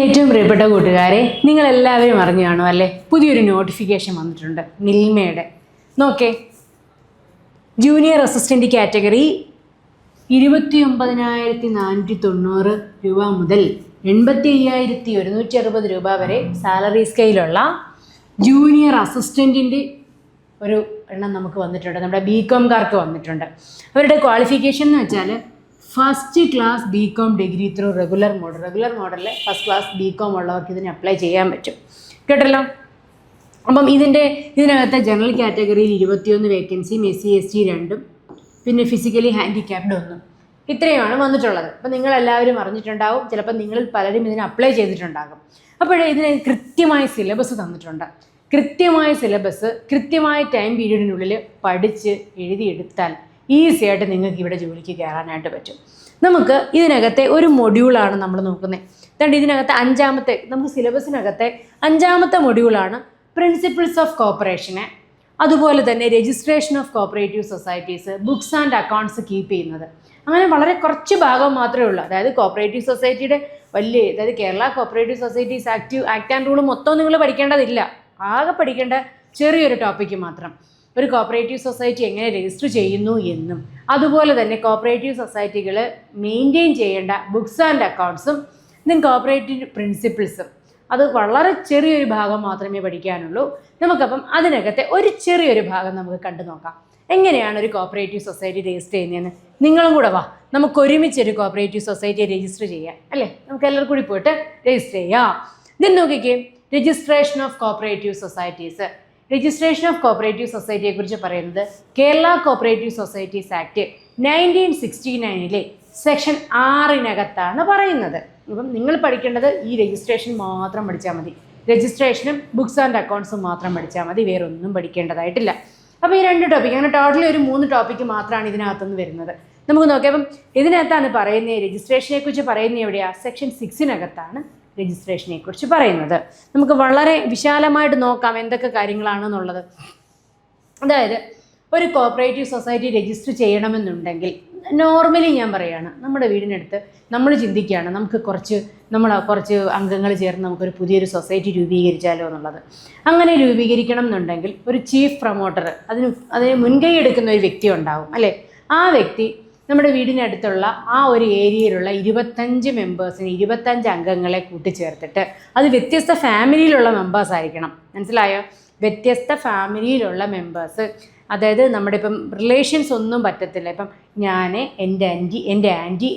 എൻ്റെ ഏറ്റവും പ്രിയപ്പെട്ട കൂട്ടുകാരെ, നിങ്ങളെല്ലാവരും അറിഞ്ഞു കാണും അല്ലേ? പുതിയൊരു നോട്ടിഫിക്കേഷൻ വന്നിട്ടുണ്ട് മിൽമയുടെ. നോക്കേ, ജൂനിയർ അസിസ്റ്റൻ്റ് കാറ്റഗറി 29,490 രൂപ മുതൽ 85,160 രൂപ വരെ സാലറി സ്കെയിലുള്ള ജൂനിയർ അസിസ്റ്റൻറ്റിൻ്റെ ഒരു എണ്ണം നമുക്ക് വന്നിട്ടുണ്ട്. നമ്മുടെ ബികോംകാർക്ക് വന്നിട്ടുണ്ട്. അവരുടെ ക്വാളിഫിക്കേഷൻ എന്ന് വെച്ചാൽ first class BCom degree through regular മോഡലിൽ ഫസ്റ്റ് ക്ലാസ് ബികോം ഉള്ളവർക്ക് ഇതിന് അപ്ലൈ ചെയ്യാൻ പറ്റും. കേട്ടല്ലോ. അപ്പം ഇതിനകത്ത് ജനറൽ കാറ്റഗറിയിൽ 21 വേക്കൻസിയും, SC ST 2, പിന്നെ ഫിസിക്കലി ഹാൻഡിക്യാപ്ഡ് 1. ഇത്രയുമാണ് വന്നിട്ടുള്ളത്. അപ്പം നിങ്ങളെല്ലാവരും അറിഞ്ഞിട്ടുണ്ടാവും. ചിലപ്പോൾ നിങ്ങളിൽ പലരും ഇതിന് അപ്ലൈ ചെയ്തിട്ടുണ്ടാകും. അപ്പോഴേ ഇതിന് കൃത്യമായ സിലബസ് തന്നിട്ടുണ്ട്. കൃത്യമായ സിലബസ് കൃത്യമായ ടൈം പീരീഡിനുള്ളിൽ പഠിച്ച് എഴുതിയെടുത്താൽ ഈസി ആയിട്ട് നിങ്ങൾക്ക് ഇവിടെ ജോലിക്ക് കയറാനായിട്ട് പറ്റും. നമുക്ക് ഇതിനകത്തെ ഒരു മൊഡ്യൂളാണ് നമ്മൾ നോക്കുന്നത്. അതുകൊണ്ട് ഇതിനകത്ത് നമുക്ക് സിലബസിനകത്തെ 5ാമത്തെ മൊഡ്യൂളാണ് പ്രിൻസിപ്പിൾസ് ഓഫ് കോപ്പറേഷന്, അതുപോലെ തന്നെ registration of cooperative societies, books and accounts keep ചെയ്യുന്നത്. അങ്ങനെ വളരെ കുറച്ച് ഭാഗം മാത്രമേ ഉള്ളൂ. അതായത് കോപ്പറേറ്റീവ് സൊസൈറ്റിയുടെ അതായത് Kerala cooperative societies act and rule മൊത്തം നിങ്ങൾ പഠിക്കേണ്ടതില്ല. ആകെ പഠിക്കേണ്ട ചെറിയൊരു ടോപ്പിക്ക് മാത്രം. ഒരു കോപ്പറേറ്റീവ് സൊസൈറ്റി എങ്ങനെ രജിസ്റ്റർ ചെയ്യുന്നു എന്നും, അതുപോലെ തന്നെ കോപ്പറേറ്റീവ് സൊസൈറ്റികൾ മെയിൻറ്റെയിൻ ചെയ്യേണ്ട ബുക്സ് ആൻഡ് അക്കൗണ്ട്സും കോപ്പറേറ്റീവ് പ്രിൻസിപ്പിൾസും. അത് വളരെ ചെറിയൊരു ഭാഗം മാത്രമേ പഠിക്കാനുള്ളൂ. നമുക്കപ്പം അതിനകത്തെ ഒരു ചെറിയൊരു ഭാഗം നമുക്ക് കണ്ടു നോക്കാം. എങ്ങനെയാണ് ഒരു കോപ്പറേറ്റീവ് സൊസൈറ്റി രജിസ്റ്റർ ചെയ്യുന്നതെന്ന്. നിങ്ങളും കൂടെ വാ, നമുക്ക് ഒരുമിച്ചൊരു കോപ്പറേറ്റീവ് സൊസൈറ്റിയെ രജിസ്റ്റർ ചെയ്യാം അല്ലേ? നമുക്ക് എല്ലാവർക്കും കൂടി പോയിട്ട് രജിസ്റ്റർ ചെയ്യാം. ഇതിന് നോക്കിക്കേ, registration of cooperative societies. Registration of cooperative സൊസൈറ്റിയെക്കുറിച്ച് പറയുന്നത് Kerala cooperative societies act 1969 section 6 പറയുന്നത്. അപ്പം നിങ്ങൾ പഠിക്കേണ്ടത് ഈ രജിസ്ട്രേഷൻ മാത്രം പഠിച്ചാൽ മതി. രജിസ്ട്രേഷനും ബുക്സ് ആൻഡ് അക്കൗണ്ട്സും മാത്രം പഠിച്ചാൽ മതി, വേറെ ഒന്നും പഠിക്കേണ്ടതായിട്ടില്ല. അപ്പോൾ ഈ 2 ടോപ്പിക്ക്, അങ്ങനെ ടോട്ടലി ഒരു 3 ടോപ്പിക്ക് മാത്രമാണ് ഇതിനകത്തുനിന്ന് വരുന്നത്. നമുക്ക് നോക്കാം. അപ്പം ഇതിനകത്താണ് പറയുന്നത്, രജിസ്ട്രേഷനെക്കുറിച്ച് പറയുന്നത് എവിടെയാണ്? സെക്ഷൻ 6 രജിസ്ട്രേഷനെ കുറിച്ച് പറയുന്നത്. നമുക്ക് വളരെ വിശാലമായിട്ട് നോക്കാം എന്തൊക്കെ കാര്യങ്ങളാണെന്നുള്ളത്. അതായത് ഒരു കോപ്പറേറ്റീവ് സൊസൈറ്റി രജിസ്റ്റർ ചെയ്യണമെന്നുണ്ടെങ്കിൽ നോർമലി ഞാൻ പറയുകയാണ്, നമ്മുടെ വീടിനടുത്ത് നമ്മൾ ചിന്തിക്കുകയാണ് നമുക്ക് കുറച്ച് അംഗങ്ങൾ ചേർന്ന് നമുക്കൊരു പുതിയൊരു സൊസൈറ്റി രൂപീകരിച്ചാലോ എന്നുള്ളത്. അങ്ങനെ രൂപീകരിക്കണം എന്നുണ്ടെങ്കിൽ ഒരു ചീഫ് പ്രൊമോട്ടർ, അതിന് മുൻകൈ എടുക്കുന്ന ഒരു വ്യക്തി ഉണ്ടാവും അല്ലേ? ആ വ്യക്തി നമ്മുടെ വീടിനടുത്തുള്ള ആ ഒരു ഏരിയയിലുള്ള 25 മെമ്പേഴ്സിന് 25 അംഗങ്ങളെ കൂട്ടിച്ചേർത്തിട്ട്, അത് വ്യത്യസ്ത ഫാമിലിയിലുള്ള മെമ്പേഴ്സ് ആയിരിക്കണം. മനസ്സിലായോ? വ്യത്യസ്ത ഫാമിലിയിലുള്ള മെമ്പേഴ്സ്. അതായത് നമ്മുടെ ഇപ്പം റിലേഷൻസ് ഒന്നും പറ്റത്തില്ല. ഇപ്പം ഞാൻ, എൻ്റെ ആൻറ്റി,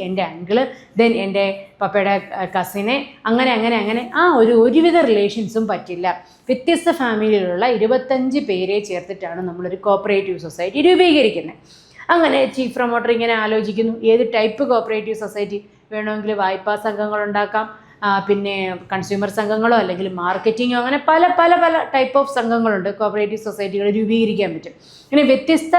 എൻ്റെ അങ്കിള്, ദെൻ എൻ്റെ പപ്പയുടെ കസിനെ, അങ്ങനെ ആ ഒരുവിധ റിലേഷൻസും പറ്റില്ല. വ്യത്യസ്ത ഫാമിലിയിലുള്ള 25 പേരെ ചേർത്തിട്ടാണ് നമ്മളൊരു കോപ്പറേറ്റീവ് സൊസൈറ്റി രൂപീകരിക്കുന്നത്. അങ്ങനെ ചീഫ് പ്രൊമോട്ടർ ഇങ്ങനെ ആലോചിക്കുന്നു, ഏത് ടൈപ്പ് കോപ്പറേറ്റീവ് സൊസൈറ്റി വേണമെങ്കിൽ വായ്പാ സംഘങ്ങളുണ്ടാക്കാം, പിന്നെ കൺസ്യൂമർ സംഘങ്ങളോ അല്ലെങ്കിൽ മാർക്കറ്റിങ്ങോ, അങ്ങനെ പല പല പല ടൈപ്പ് ഓഫ് സംഘങ്ങളുണ്ട്. കോപ്പറേറ്റീവ് സൊസൈറ്റികൾ രൂപീകരിക്കാൻ പറ്റും. ഇങ്ങനെ വ്യത്യസ്ത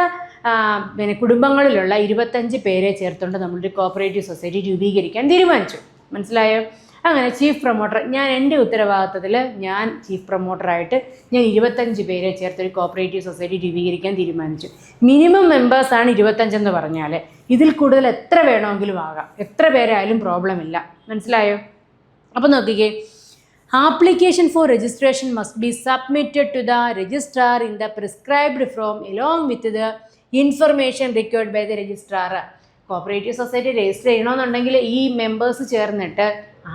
കുടുംബങ്ങളിലുള്ള 25 പേരെ ചേർത്തുകൊണ്ട് നമ്മളൊരു കോപ്പറേറ്റീവ് സൊസൈറ്റി രൂപീകരിക്കാൻ തീരുമാനിച്ചു. മനസ്സിലായോ? അങ്ങനെ ചീഫ് പ്രൊമോട്ടർ, എൻ്റെ ഉത്തരവാദിത്തത്തിൽ ഞാൻ ചീഫ് പ്രൊമോട്ടറായിട്ട് ഞാൻ 25 പേരെ ചേർത്തൊരു കോപ്പറേറ്റീവ് സൊസൈറ്റി രൂപീകരിക്കാൻ തീരുമാനിച്ചു. മിനിമം മെമ്പേഴ്സാണ് 25 എന്ന് പറഞ്ഞാൽ ഇതിൽ കൂടുതൽ എത്ര വേണമെങ്കിലും ആകാം, എത്ര പേരായാലും പ്രോബ്ലം ഇല്ല. മനസ്സിലായോ? അപ്പോൾ നോക്കിക്കേ, application for registration must be submitted to the registrar in the prescribed form along with the information required by the registrar. Cooperative society register ചെയ്യണമെന്നുണ്ടെങ്കിൽ ഈ മെമ്പേഴ്സ് ചേർന്നിട്ട്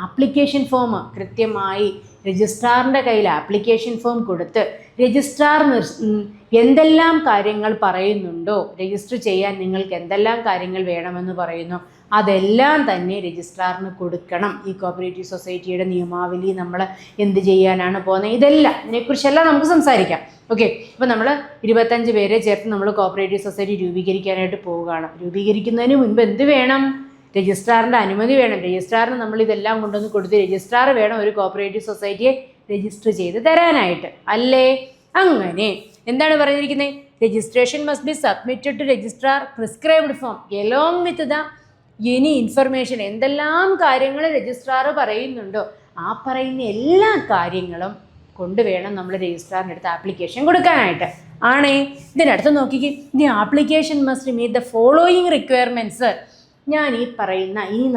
ആപ്ലിക്കേഷൻ ഫോം കൃത്യമായി രജിസ്ട്രാറിൻ്റെ കയ്യിൽ ആപ്ലിക്കേഷൻ ഫോം കൊടുത്ത് രജിസ്ട്രാർ എന്തെല്ലാം കാര്യങ്ങൾ പറയുന്നുണ്ടോ, രജിസ്റ്റർ ചെയ്യാൻ നിങ്ങൾക്ക് എന്തെല്ലാം കാര്യങ്ങൾ വേണമെന്ന് പറയുന്നു, അതെല്ലാം തന്നെ രജിസ്ട്രാറിന് കൊടുക്കണം. ഈ കോപ്പറേറ്റീവ് സൊസൈറ്റിയുടെ നിയമാവലി നമ്മൾ എന്ത് ചെയ്യാനാണ് പോകുന്നത്, ഇതിനെക്കുറിച്ചെല്ലാം നമുക്ക് സംസാരിക്കാം. ഓക്കെ. അപ്പോൾ നമ്മൾ 25 പേരെ ചേർത്ത് നമ്മൾ കോപ്പറേറ്റീവ് സൊസൈറ്റി രൂപീകരിക്കാനായിട്ട് പോവുകയാണ്. രൂപീകരിക്കുന്നതിന് മുൻപ് എന്ത് വേണം? രജിസ്ട്രാറിൻ്റെ അനുമതി വേണം. രജിസ്ട്രാറിന് നമ്മൾ ഇതെല്ലാം കൊണ്ടുവന്ന് കൊടുത്ത് രജിസ്ട്രാർ വേണം ഒരു കോപ്പറേറ്റീവ് സൊസൈറ്റിയെ രജിസ്റ്റർ ചെയ്ത് തരാനായിട്ട്, അല്ലേ? അങ്ങനെ എന്താണ് പറഞ്ഞിരിക്കുന്നത്? Registration must be submitted to registrar prescribed form along with the any information. എന്തെല്ലാം കാര്യങ്ങൾ രജിസ്ട്രാർ പറയുന്നുണ്ടോ ആ പറയുന്ന എല്ലാ കാര്യങ്ങളും കൊണ്ടുവേണം നമ്മൾ രജിസ്ട്രാറിൻ്റെ അടുത്ത് ആപ്ലിക്കേഷൻ കൊടുക്കാനായിട്ട്. ഇതിനടുത്ത് നോക്കിക്കേ, the application must meet the following requirements.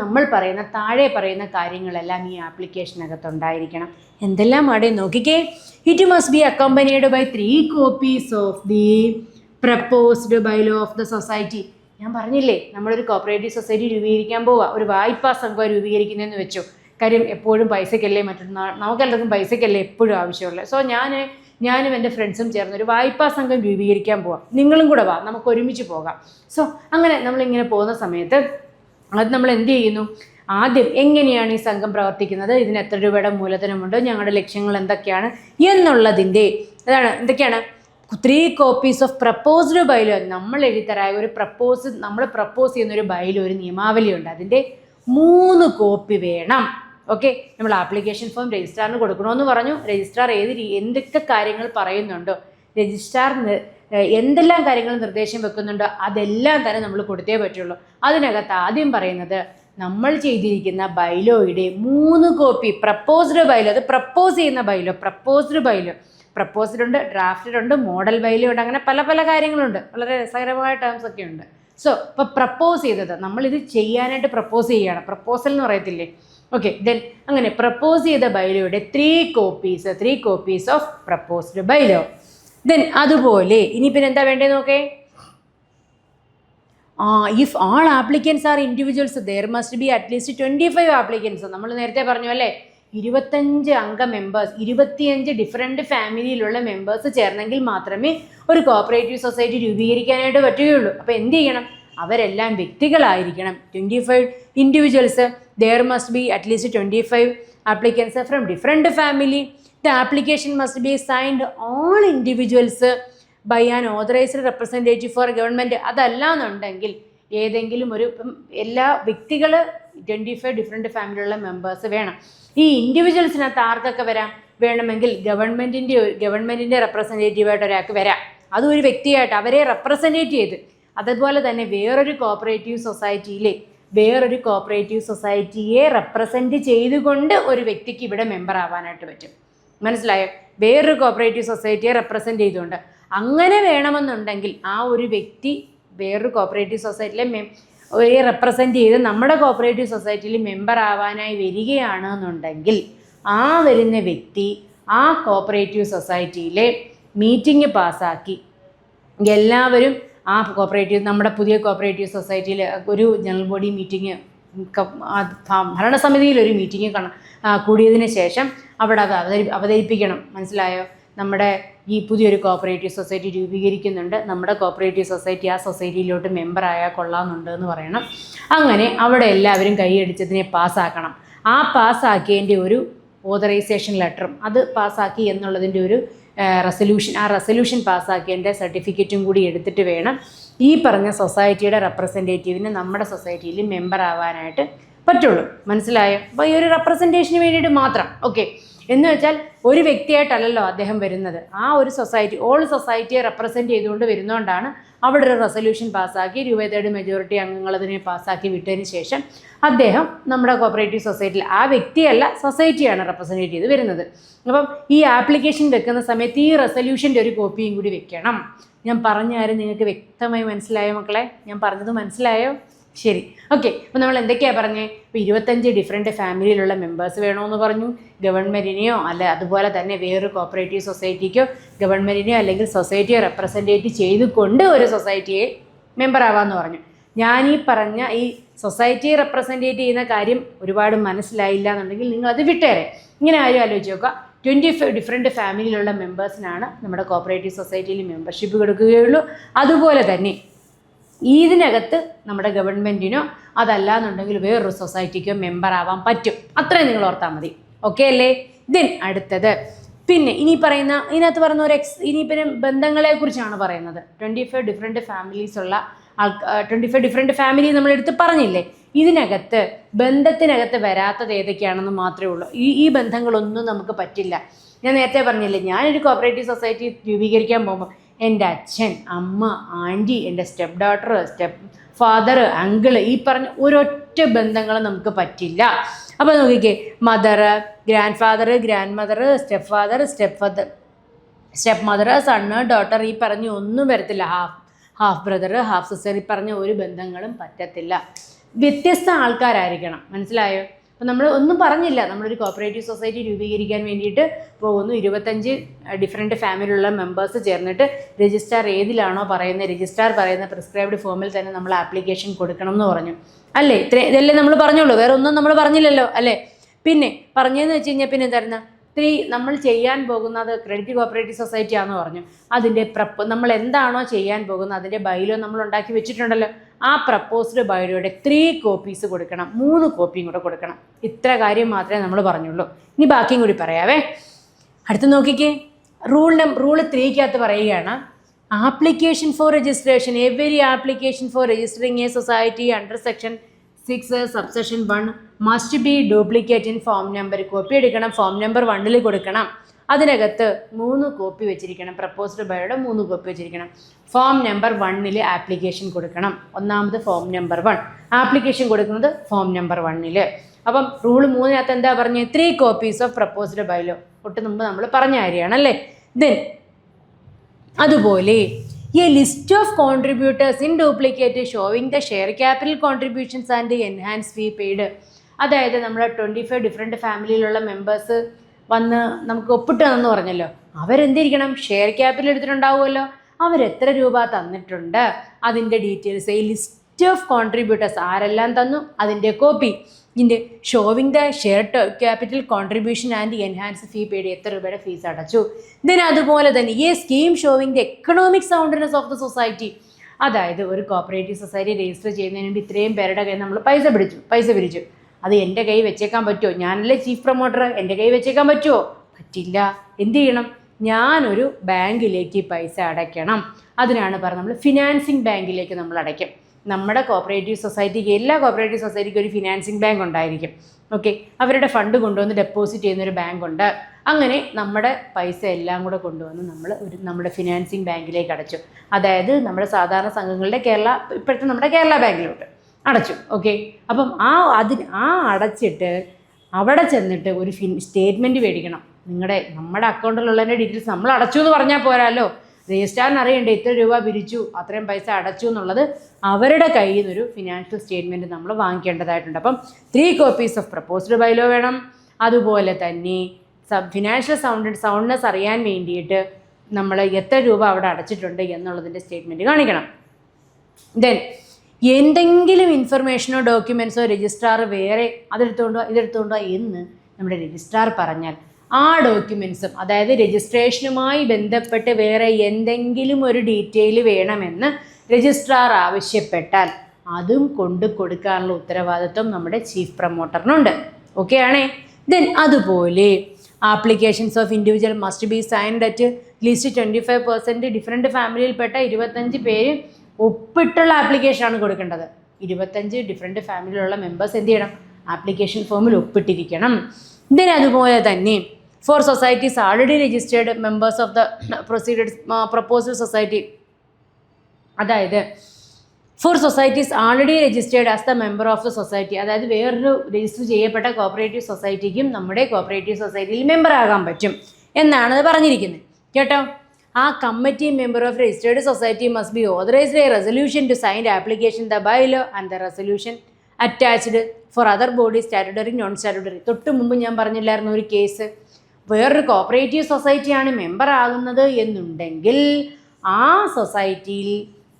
നമ്മൾ പറയുന്ന താഴെ പറയുന്ന കാര്യങ്ങളെല്ലാം ഈ ആപ്ലിക്കേഷനകത്തുണ്ടായിരിക്കണം. എന്തെല്ലാം അവിടെ നോക്കിക്കേ. It must be accompanied by 3 copies of the proposed bylaw of the society. ഞാൻ പറഞ്ഞില്ലേ, നമ്മളൊരു കോപ്പറേറ്റീവ് സൊസൈറ്റി രൂപീകരിക്കാൻ പോവുക, ഒരു വായ്പാ സംഘം രൂപീകരിക്കുന്നതെന്ന് വെച്ചു. കാര്യം എപ്പോഴും പൈസയ്ക്കല്ലേ, നമുക്കെല്ലാവർക്കും പൈസയ്ക്കല്ലേ എപ്പോഴും ആവശ്യമുള്ളത്. സോ ഞാനും എൻ്റെ ഫ്രണ്ട്സും ചേർന്ന് ഒരു വായ്പാ സംഘം രൂപീകരിക്കാൻ പോവാം. നിങ്ങളും കൂടെ വാ, നമുക്ക് ഒരുമിച്ച് പോകാം. സോ അങ്ങനെ നമ്മളിങ്ങനെ പോകുന്ന സമയത്ത് അത് നമ്മൾ എന്ത് ചെയ്യുന്നു, ആദ്യം എങ്ങനെയാണ് ഈ സംഘം പ്രവർത്തിക്കുന്നത്, ഇതിന് എത്ര രൂപയുടെ മൂലധനമുണ്ട്, ഞങ്ങളുടെ ലക്ഷ്യങ്ങൾ എന്തൊക്കെയാണ് എന്നുള്ളതിൻ്റെ എന്തൊക്കെയാണ് 3 copies ഓഫ് പ്രപ്പോസ്ഡ് ബൈലോ. നമ്മൾ എഴുതരായ നമ്മൾ പ്രപ്പോസ് ചെയ്യുന്നൊരു ബൈലോ, ഒരു നിയമാവലിയുണ്ട്, അതിൻ്റെ 3 കോപ്പി വേണം. ഓക്കെ, നമ്മൾ ആപ്ലിക്കേഷൻ ഫോം രജിസ്ട്രാറിന് കൊടുക്കണമെന്ന് പറഞ്ഞു. രജിസ്ട്രാർ എന്തൊക്കെ കാര്യങ്ങൾ പറയുന്നുണ്ടോ, രജിസ്ട്രാർ എന്തെല്ലാം കാര്യങ്ങൾ നിർദ്ദേശം വെക്കുന്നുണ്ടോ അതെല്ലാം തന്നെ നമ്മൾ കൊടുത്തേ പറ്റുള്ളൂ. അതിനകത്ത് ആദ്യം പറയുന്നത് നമ്മൾ ചെയ്തിരിക്കുന്ന ബൈലോയുടെ 3 കോപ്പി പ്രപ്പോസ്ഡ് ബൈലോ, അത് പ്രപ്പോസ് ചെയ്യുന്ന ബൈലോ, പ്രപ്പോസ്ഡ് ഉണ്ട്, ഡ്രാഫ്റ്റഡ് ഉണ്ട്, മോഡൽ ബൈലോ ഉണ്ട്, അങ്ങനെ പല പല കാര്യങ്ങളുണ്ട്. വളരെ രസകരമായ ടേംസ് ഒക്കെ ഉണ്ട്. സോ ഇപ്പോൾ പ്രപ്പോസ് ചെയ്തത്, നമ്മളിത് ചെയ്യാനായിട്ട് പ്രപ്പോസ് ചെയ്യുകയാണ്, പ്രപ്പോസൽ എന്ന് പറയത്തില്ലേ. ഓക്കെ, ദെൻ അങ്ങനെ പ്രപ്പോസ് ചെയ്ത ബൈലോയുടെ 3 copies of proposed bylaw. Then അതുപോലെ ഇനി പിന്നെ എന്താ വേണ്ടത് നോക്കേ. If all applicants are individuals there must be at least 25 applicants. നമ്മൾ നേരത്തെ പറഞ്ഞു അല്ലേ, 25 അംഗ മെമ്പേഴ്സ്, 25 ഡിഫറെൻറ്റ് ഫാമിലിയിലുള്ള മെമ്പേഴ്സ് ചേർന്നെങ്കിൽ മാത്രമേ ഒരു കോപ്പറേറ്റീവ് സൊസൈറ്റി രൂപീകരിക്കാനായിട്ട് പറ്റുകയുള്ളൂ. അപ്പോൾ എന്ത് ചെയ്യണം, അവരെല്ലാം വ്യക്തികളായിരിക്കണം. 25 individuals, there must be at least 25 applicants from different family. The application must be signed all individuals by an authorised representative for government. അതല്ല എന്നുണ്ടെങ്കിൽ ഏതെങ്കിലും എല്ലാ വ്യക്തികൾ 25 ഡിഫറെൻറ്റ് ഫാമിലിയുള്ള മെമ്പേഴ്സ് വേണം. ഈ ഇൻഡിവിജ്വൽസിനകത്ത് ആർക്കൊക്കെ വേണമെങ്കിൽ ഗവൺമെൻറ്റിൻ്റെ റെപ്രസെൻറ്റേറ്റീവായിട്ട് ഒരാൾക്ക് വരാം. അതും ഒരു വ്യക്തിയായിട്ട് അവരെ റെപ്രസെൻറ്റേറ്റ് ചെയ്ത്. അതുപോലെ തന്നെ വേറൊരു കോപ്പറേറ്റീവ് സൊസൈറ്റിയെ റെപ്രസെൻറ്റ് ചെയ്തുകൊണ്ട് ഒരു വ്യക്തിക്ക് ഇവിടെ മെമ്പർ ആവാനായിട്ട് പറ്റും. മനസ്സിലായോ? വേറൊരു കോപ്പറേറ്റീവ് സൊസൈറ്റിയെ റെപ്രസെൻറ്റ് ചെയ്തുകൊണ്ട്. അങ്ങനെ വേണമെന്നുണ്ടെങ്കിൽ ആ ഒരു വ്യക്തി വേറൊരു കോപ്പറേറ്റീവ് സൊസൈറ്റിയിലെ റെപ്രസെൻറ്റ് ചെയ്ത് നമ്മുടെ കോപ്പറേറ്റീവ് സൊസൈറ്റിയിൽ മെമ്പർ ആവാനായി വരികയാണെന്നുണ്ടെങ്കിൽ ആ വരുന്ന വ്യക്തി ആ കോപ്പറേറ്റീവ് സൊസൈറ്റിയിലെ മീറ്റിംഗ് പാസ്സാക്കി എല്ലാവരും നമ്മുടെ പുതിയ കോപ്പറേറ്റീവ് സൊസൈറ്റിയിൽ ഒരു ജനറൽ ബോഡി മീറ്റിംഗ്, ഭരണസമിതിയിൽ ഒരു മീറ്റിംഗ് കൂടിയതിന് ശേഷം അവിടെ അത് അവതരിപ്പിക്കണം. മനസ്സിലായോ? നമ്മുടെ ഈ പുതിയൊരു കോപ്പറേറ്റീവ് സൊസൈറ്റി രൂപീകരിക്കുന്നുണ്ട്, നമ്മുടെ കോപ്പറേറ്റീവ് സൊസൈറ്റി ആ സൊസൈറ്റിയിലോട്ട് മെമ്പറായാൽ കൊള്ളാമെന്നുണ്ട് എന്ന് പറയണം. അങ്ങനെ അവിടെ എല്ലാവരും കൈയടിച്ചതിനെ പാസ്സാക്കണം. ആ പാസ്സാക്കിയതിൻ്റെ ഒരു ഓതറൈസേഷൻ ലെറ്ററും അത് പാസ്സാക്കി എന്നുള്ളതിൻ്റെ ഒരു റെസൊല്യൂഷൻ പാസ്സാക്കിയതിൻ്റെ സർട്ടിഫിക്കറ്റും കൂടി എടുത്തിട്ട് വേണം ഈ പറഞ്ഞ സൊസൈറ്റിയുടെ റെപ്രസെൻറ്റേറ്റീവിന് നമ്മുടെ സൊസൈറ്റിയിൽ മെമ്പർ ആവാനായിട്ട് പറ്റുള്ളൂ. മനസ്സിലായോ? അപ്പോൾ ഈ ഒരു റെപ്രസെൻറ്റേഷന് വേണ്ടിയിട്ട് മാത്രം. ഓക്കെ, എന്ന് വെച്ചാൽ ഒരു വ്യക്തിയായിട്ടല്ലല്ലോ അദ്ദേഹം വരുന്നത്, ആ ഒരു ഓൾ സൊസൈറ്റിയെ റെപ്രസെൻറ്റ് ചെയ്തുകൊണ്ട് വരുന്നതുകൊണ്ടാണ് അവിടെ ഒരു റെസൊല്യൂഷൻ പാസ്സാക്കി 23 മെജോറിറ്റി അംഗങ്ങൾ അതിനെ പാസ്സാക്കി വിട്ടതിന് ശേഷം അദ്ദേഹം നമ്മുടെ കോപ്പറേറ്റീവ് സൊസൈറ്റിയിൽ ആ വ്യക്തിയല്ല സൊസൈറ്റിയാണ് റെപ്രസെൻറ്റേറ്റ് ചെയ്ത് വരുന്നത്. അപ്പം ഈ ആപ്ലിക്കേഷൻ വെക്കുന്ന സമയത്ത് ഈ റെസൊല്യൂഷൻ്റെ ഒരു കോപ്പിയും കൂടി വെക്കണം. ഞാൻ പറഞ്ഞ കാര്യം നിങ്ങൾക്ക് വ്യക്തമായി മനസ്സിലായോ മക്കളെ? ഞാൻ പറഞ്ഞത് മനസ്സിലായോ? ശരി, ഓക്കെ. അപ്പോൾ നമ്മൾ എന്തൊക്കെയാണ് പറഞ്ഞത്? ഇപ്പോൾ 25 ഡിഫറെൻറ്റ് ഫാമിലിയിലുള്ള മെമ്പേഴ്സ് വേണമെന്ന് പറഞ്ഞു. ഗവൺമെൻറ്റിനെയോ അതുപോലെ തന്നെ വേറൊരു കോപ്പറേറ്റീവ് സൊസൈറ്റിക്കോ ഗവൺമെൻറ്റിനെയോ അല്ലെങ്കിൽ സൊസൈറ്റിയെ റെപ്രസെൻറ്റേറ്റ് ചെയ്തുകൊണ്ട് ഒരു സൊസൈറ്റിയെ മെമ്പർ ആവാമെന്ന് പറഞ്ഞു. ഞാൻ ഈ പറഞ്ഞ ഈ സൊസൈറ്റിയെ റെപ്രസെൻറ്റേറ്റ് ചെയ്യുന്ന കാര്യം ഒരുപാട് മനസ്സിലായില്ല എന്നുണ്ടെങ്കിൽ നിങ്ങളത് വിട്ടേരെ. ഇങ്ങനെ ആരും ആലോചിച്ച് നോക്കുക, 25 ഡിഫറെൻറ്റ് ഫാമിലിയിലുള്ള മെമ്പേഴ്സിനാണ് നമ്മുടെ കോപ്പറേറ്റീവ് സൊസൈറ്റിയിൽ മെമ്പർഷിപ്പ് കൊടുക്കുകയുള്ളൂ. അതുപോലെ തന്നെ ഇതിനകത്ത് നമ്മുടെ ഗവൺമെൻറ്റിനോ അതല്ലാന്നുണ്ടെങ്കിൽ വേറൊരു സൊസൈറ്റിക്കോ മെമ്പർ ആവാൻ പറ്റും. അത്രയും നിങ്ങൾ ഓർത്താൽ മതി. ഓക്കെ അല്ലേ? ദെൻ അടുത്തത് പിന്നെ ഇതിനകത്ത് പറയുന്ന ഇനി പിന്നെ ബന്ധങ്ങളെക്കുറിച്ചാണ് പറയുന്നത്. 25 ഡിഫറെൻറ്റ് ഫാമിലീസ് ഉള്ള 25 ഡിഫറെൻറ്റ് ഫാമിലി നമ്മളെടുത്ത് പറഞ്ഞില്ലേ. ഇതിനകത്ത് ബന്ധത്തിനകത്ത് വരാത്തത് ഏതൊക്കെയാണെന്ന് മാത്രമേ ഉള്ളൂ. ഈ ബന്ധങ്ങളൊന്നും നമുക്ക് പറ്റില്ല. ഞാൻ നേരത്തെ പറഞ്ഞില്ലേ, ഞാനൊരു കോപ്പറേറ്റീവ് സൊസൈറ്റി രൂപീകരിക്കാൻ പോകുമ്പോൾ എൻ്റെ അച്ഛൻ, അമ്മ, ആൻറ്റി, എൻ്റെ step daughter, step father, uncle, ഈ പറഞ്ഞ ഒരൊറ്റ ബന്ധങ്ങളും നമുക്ക് പറ്റില്ല. അപ്പോൾ നോക്കിക്കേ, mother, grand father, grand mother, step father, step mother, sun, daughter, ഈ പറഞ്ഞ ഒന്നും വരത്തില്ല. ഹാഫ് ബ്രദർ, ഹാഫ് സിസ്റ്റർ, ഈ പറഞ്ഞ ഒരു ബന്ധങ്ങളും പറ്റത്തില്ല. വ്യത്യസ്ത ആൾക്കാരായിരിക്കണം. മനസ്സിലായോ? അപ്പം നമ്മൾ ഒന്നും പറഞ്ഞില്ല, നമ്മളൊരു കോപ്പറേറ്റീവ് സൊസൈറ്റി രൂപീകരിക്കാൻ വേണ്ടിയിട്ട് പോകുന്നു. 25 ഡിഫറെൻറ്റ് ഫാമിലിയുള്ള മെമ്പേഴ്സ് ചേർന്നിട്ട് രജിസ്ട്രാർ ഏതിലാണോ പറയുന്നത്, രജിസ്ട്രാർ പറയുന്ന പ്രിസ്ക്രൈബ്ഡ് ഫോമിൽ തന്നെ നമ്മൾ ആപ്ലിക്കേഷൻ കൊടുക്കണം എന്ന് പറഞ്ഞു അല്ലേ? ഇതല്ലേ നമ്മൾ പറഞ്ഞുള്ളൂ, വേറെ ഒന്നും നമ്മൾ പറഞ്ഞില്ലല്ലോ അല്ലേ? പിന്നെ പറഞ്ഞതെന്ന് വെച്ച് കഴിഞ്ഞാൽ പിന്നെ എന്തായിരുന്നു, നമ്മൾ ചെയ്യാൻ പോകുന്നത് ക്രെഡിറ്റ് കോപ്പറേറ്റീവ് സൊസൈറ്റി ആണെന്ന് പറഞ്ഞു. അതിൻ്റെ നമ്മൾ എന്താണോ ചെയ്യാൻ പോകുന്നത് അതിൻ്റെ ബൈലോ നമ്മൾ ഉണ്ടാക്കി വെച്ചിട്ടുണ്ടല്ലോ. ആ പ്രപ്പോസ്ഡ് ബൈലോയുടെ 3 കോപ്പീസ് കൊടുക്കണം, 3 കോപ്പിയും കൂടെ കൊടുക്കണം. ഇത്ര കാര്യം മാത്രമേ നമ്മൾ പറഞ്ഞുള്ളൂ. ഇനി ബാക്കിയും കൂടി പറയാവേ. അടുത്ത് നോക്കിക്കേ, റൂൾ 3 പറയുകയാണ്, application for registration, every application for registering a society under section 6 subsection 1 must be duplicate in form number. Copy എടുക്കണം, ഫോം നമ്പർ 1 കൊടുക്കണം. അതിനകത്ത് 3 കോപ്പി വെച്ചിരിക്കണം, പ്രപ്പോസ്ഡ് ബൈയുടെ 3 കോപ്പി വെച്ചിരിക്കണം. ഫോം നമ്പർ 1 ആപ്ലിക്കേഷൻ കൊടുക്കണം. ഒന്നാമത് ഫോം നമ്പർ 1 ആപ്ലിക്കേഷൻ കൊടുക്കുന്നത് ഫോം നമ്പർ 1. അപ്പം റൂൾ 3 എന്താ പറഞ്ഞത്, 3 കോപ്പീസ് ഓഫ് പ്രപ്പോസ്ഡ് ബൈലോ. ഒട്ട് മുമ്പ് നമ്മൾ പറഞ്ഞ കാര്യമാണല്ലേ. ദെൻ അതുപോലെ A list of contributors in duplicate showing the share capital contributions and enhance fee paid. അതായത് നമ്മുടെ 25 ഡിഫറെൻറ്റ് ഫാമിലിയിലുള്ള മെമ്പേഴ്സ് വന്ന് നമുക്ക് ഒപ്പിട്ടാണെന്ന് പറഞ്ഞല്ലോ, അവരെന്തിരിക്കണം, ഷെയർ ക്യാപിറ്റൽ എടുത്തിട്ടുണ്ടാവുമല്ലോ, അവരെത്ര രൂപ തന്നിട്ടുണ്ട് അതിൻ്റെ ഡീറ്റെയിൽസ്. ഈ ലിസ്റ്റ് ഓഫ് കോൺട്രിബ്യൂട്ടേഴ്സ് ആരെല്ലാം തന്നു അതിൻ്റെ കോപ്പി, ഇതിൻ്റെ showing the share capital contribution and enhance fee paid, എത്ര രൂപയുടെ ഫീസ് അടച്ചു. ഇതിന് അതുപോലെ തന്നെ ഈ scheme showing the economic soundness of the society. അതായത് ഒരു കോപ്പറേറ്റീവ് സൊസൈറ്റി രജിസ്റ്റർ ചെയ്യുന്നതിന് വേണ്ടി ഇത്രയും പേരുടെ കയ്യിൽ നമ്മൾ പൈസ പിരിച്ചു. അത് എൻ്റെ കൈ വെച്ചേക്കാൻ പറ്റുമോ? ഞാനല്ലേ ചീഫ് പ്രൊമോട്ടർ, എൻ്റെ കൈ വെച്ചേക്കാൻ പറ്റുമോ? പറ്റില്ല. എന്ത് ചെയ്യണം? ഞാനൊരു ബാങ്കിലേക്ക് പൈസ അടയ്ക്കണം. അതിനാണ് പറഞ്ഞത് നമ്മൾ ഫിനാൻസിങ് ബാങ്കിലേക്ക് നമ്മൾ അടയ്ക്കും. നമ്മുടെ കോപ്പറേറ്റീവ് സൊസൈറ്റിക്ക്, എല്ലാ കോപ്പറേറ്റീവ് സൊസൈറ്റിക്കും ഒരു ഫിനാൻസിങ് ബാങ്ക് ഉണ്ടായിരിക്കും. ഓക്കെ, അവരുടെ ഫണ്ട് കൊണ്ടുവന്ന് ഡെപ്പോസിറ്റ് ചെയ്യുന്നൊരു ബാങ്കുണ്ട്. അങ്ങനെ നമ്മുടെ പൈസ എല്ലാം കൂടെ കൊണ്ടുവന്ന് നമ്മൾ നമ്മുടെ ഫിനാൻസിങ് ബാങ്കിലേക്ക് അടച്ചു. അതായത് നമ്മുടെ സാധാരണ സംഘങ്ങളുടെ ഇപ്പോഴത്തെ നമ്മുടെ കേരള ബാങ്കിലോട്ട് അടച്ചു. ഓക്കെ, അപ്പം അടച്ചിട്ട് അവിടെ ചെന്നിട്ട് ഒരു സ്റ്റേറ്റ്മെൻറ്റ് മേടിക്കണം. നമ്മുടെ അക്കൗണ്ടിലുള്ളതിൻ്റെ ഡീറ്റെയിൽസ് നമ്മൾ അടച്ചു എന്ന് പറഞ്ഞാൽ പോരാല്ലോ, രജിസ്ട്രാറിന് അറിയണ്ടേ ഇത്ര രൂപ പിരിച്ചു, അത്രയും പൈസ അടച്ചു എന്നുള്ളത്. അവരുടെ കയ്യിൽ നിന്നൊരു ഫിനാൻഷ്യൽ സ്റ്റേറ്റ്മെൻറ്റ് നമ്മൾ വാങ്ങിക്കേണ്ടതായിട്ടുണ്ട്. അപ്പം 3 കോപ്പീസ് ഓഫ് പ്രപ്പോസ്ഡ് ബൈലോ വേണം. അതുപോലെ തന്നെ ഫിനാൻഷ്യൽ സൗണ്ട്നെസ് അറിയാൻ വേണ്ടിയിട്ട് നമ്മൾ എത്ര രൂപ അവിടെ അടച്ചിട്ടുണ്ട് എന്നുള്ളതിൻ്റെ സ്റ്റേറ്റ്മെൻറ്റ് കാണിക്കണം. ദെൻ എന്തെങ്കിലും ഇൻഫർമേഷനോ ഡോക്യുമെൻറ്റ്സോ രജിസ്ട്രാർ വേറെ ഇതെടുത്തോണ്ടോ എന്ന് നമ്മുടെ രജിസ്ട്രാർ പറഞ്ഞാൽ ആ ഡോക്യുമെൻറ്റ്സും, അതായത് രജിസ്ട്രേഷനുമായി ബന്ധപ്പെട്ട് വേറെ എന്തെങ്കിലും ഒരു ഡീറ്റെയിൽ വേണമെന്ന് രജിസ്ട്രാർ ആവശ്യപ്പെട്ടാൽ അതും കൊടുക്കാനുള്ള ഉത്തരവാദിത്വം നമ്മുടെ ചീഫ് പ്രൊമോട്ടറിനുണ്ട്. ഓക്കെ ആണേ. ദെൻ അതുപോലെ applications of individual must be signed at least 25% different ഫാമിലിയിൽപ്പെട്ട 25 പേര് ഒപ്പിട്ടുള്ള ആപ്ലിക്കേഷനാണ് കൊടുക്കേണ്ടത്. 25 ഡിഫറെൻറ്റ് ഫാമിലിയിലുള്ള മെമ്പേഴ്സ് എന്ത് ചെയ്യണം? ആപ്ലിക്കേഷൻ ഫോമിൽ ഒപ്പിട്ടിരിക്കണം. ഇതിന് അതുപോലെ തന്നെ for societies already registered members of the proposal society, അതായത് for societies already registered as the member of the society, അതായത് വേറൊരു രജിസ്റ്റർ ചെയ്യപ്പെട്ട കോപ്പറേറ്റീവ് സൊസൈറ്റിക്കും നമ്മുടെ കോപ്പറേറ്റീവ് സൊസൈറ്റിയിൽ മെമ്പർ ആകാൻ പറ്റും എന്നാണ് അത് പറഞ്ഞിരിക്കുന്നത്. കേട്ടോ? ആ committee member of registered society must be authorised a resolution to sign application the bylaw and the resolution attached for other body statutory non statutory. തൊട്ട് മുമ്പ് ഞാൻ പറഞ്ഞില്ലായിരുന്നു ഒരു കേസ്, വേറൊരു കോപ്പറേറ്റീവ് സൊസൈറ്റിയാണ് മെമ്പർ ആകുന്നത് എന്നുണ്ടെങ്കിൽ ആ സൊസൈറ്റിയിൽ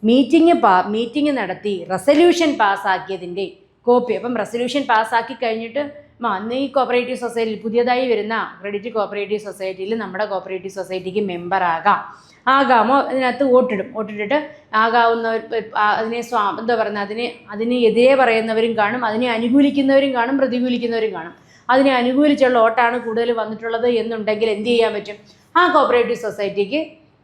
മീറ്റിംഗ് നടത്തി റെസൊല്യൂഷൻ പാസ്സാക്കിയതിൻ്റെ കോപ്പി. അപ്പം റെസൊല്യൂഷൻ പാസ്സാക്കി കഴിഞ്ഞിട്ട് അന്ന് ഈ കോപ്പറേറ്റീവ് സൊസൈറ്റിയിൽ പുതിയതായി വരുന്ന ക്രെഡിറ്റ് കോപ്പറേറ്റീവ് സൊസൈറ്റിയിൽ നമ്മുടെ കോപ്പറേറ്റീവ് സൊസൈറ്റിക്ക് മെമ്പർ ആകാമോ അതിനകത്ത് വോട്ടിട്ടിട്ട് ആകാവുന്നവർ അതിനെ അതിന് എതിരെ പറയുന്നവരും കാണും, അതിനെ അനുകൂലിക്കുന്നവരും കാണും, പ്രതികൂലിക്കുന്നവരും കാണും. അതിനെ അനുകൂലിച്ചുള്ള വോട്ടാണ് കൂടുതൽ വന്നിട്ടുള്ളത് എന്നുണ്ടെങ്കിൽ എന്ത് ചെയ്യാൻ പറ്റും? ആ കോപ്പറേറ്റീവ് സൊസൈറ്റിക്ക്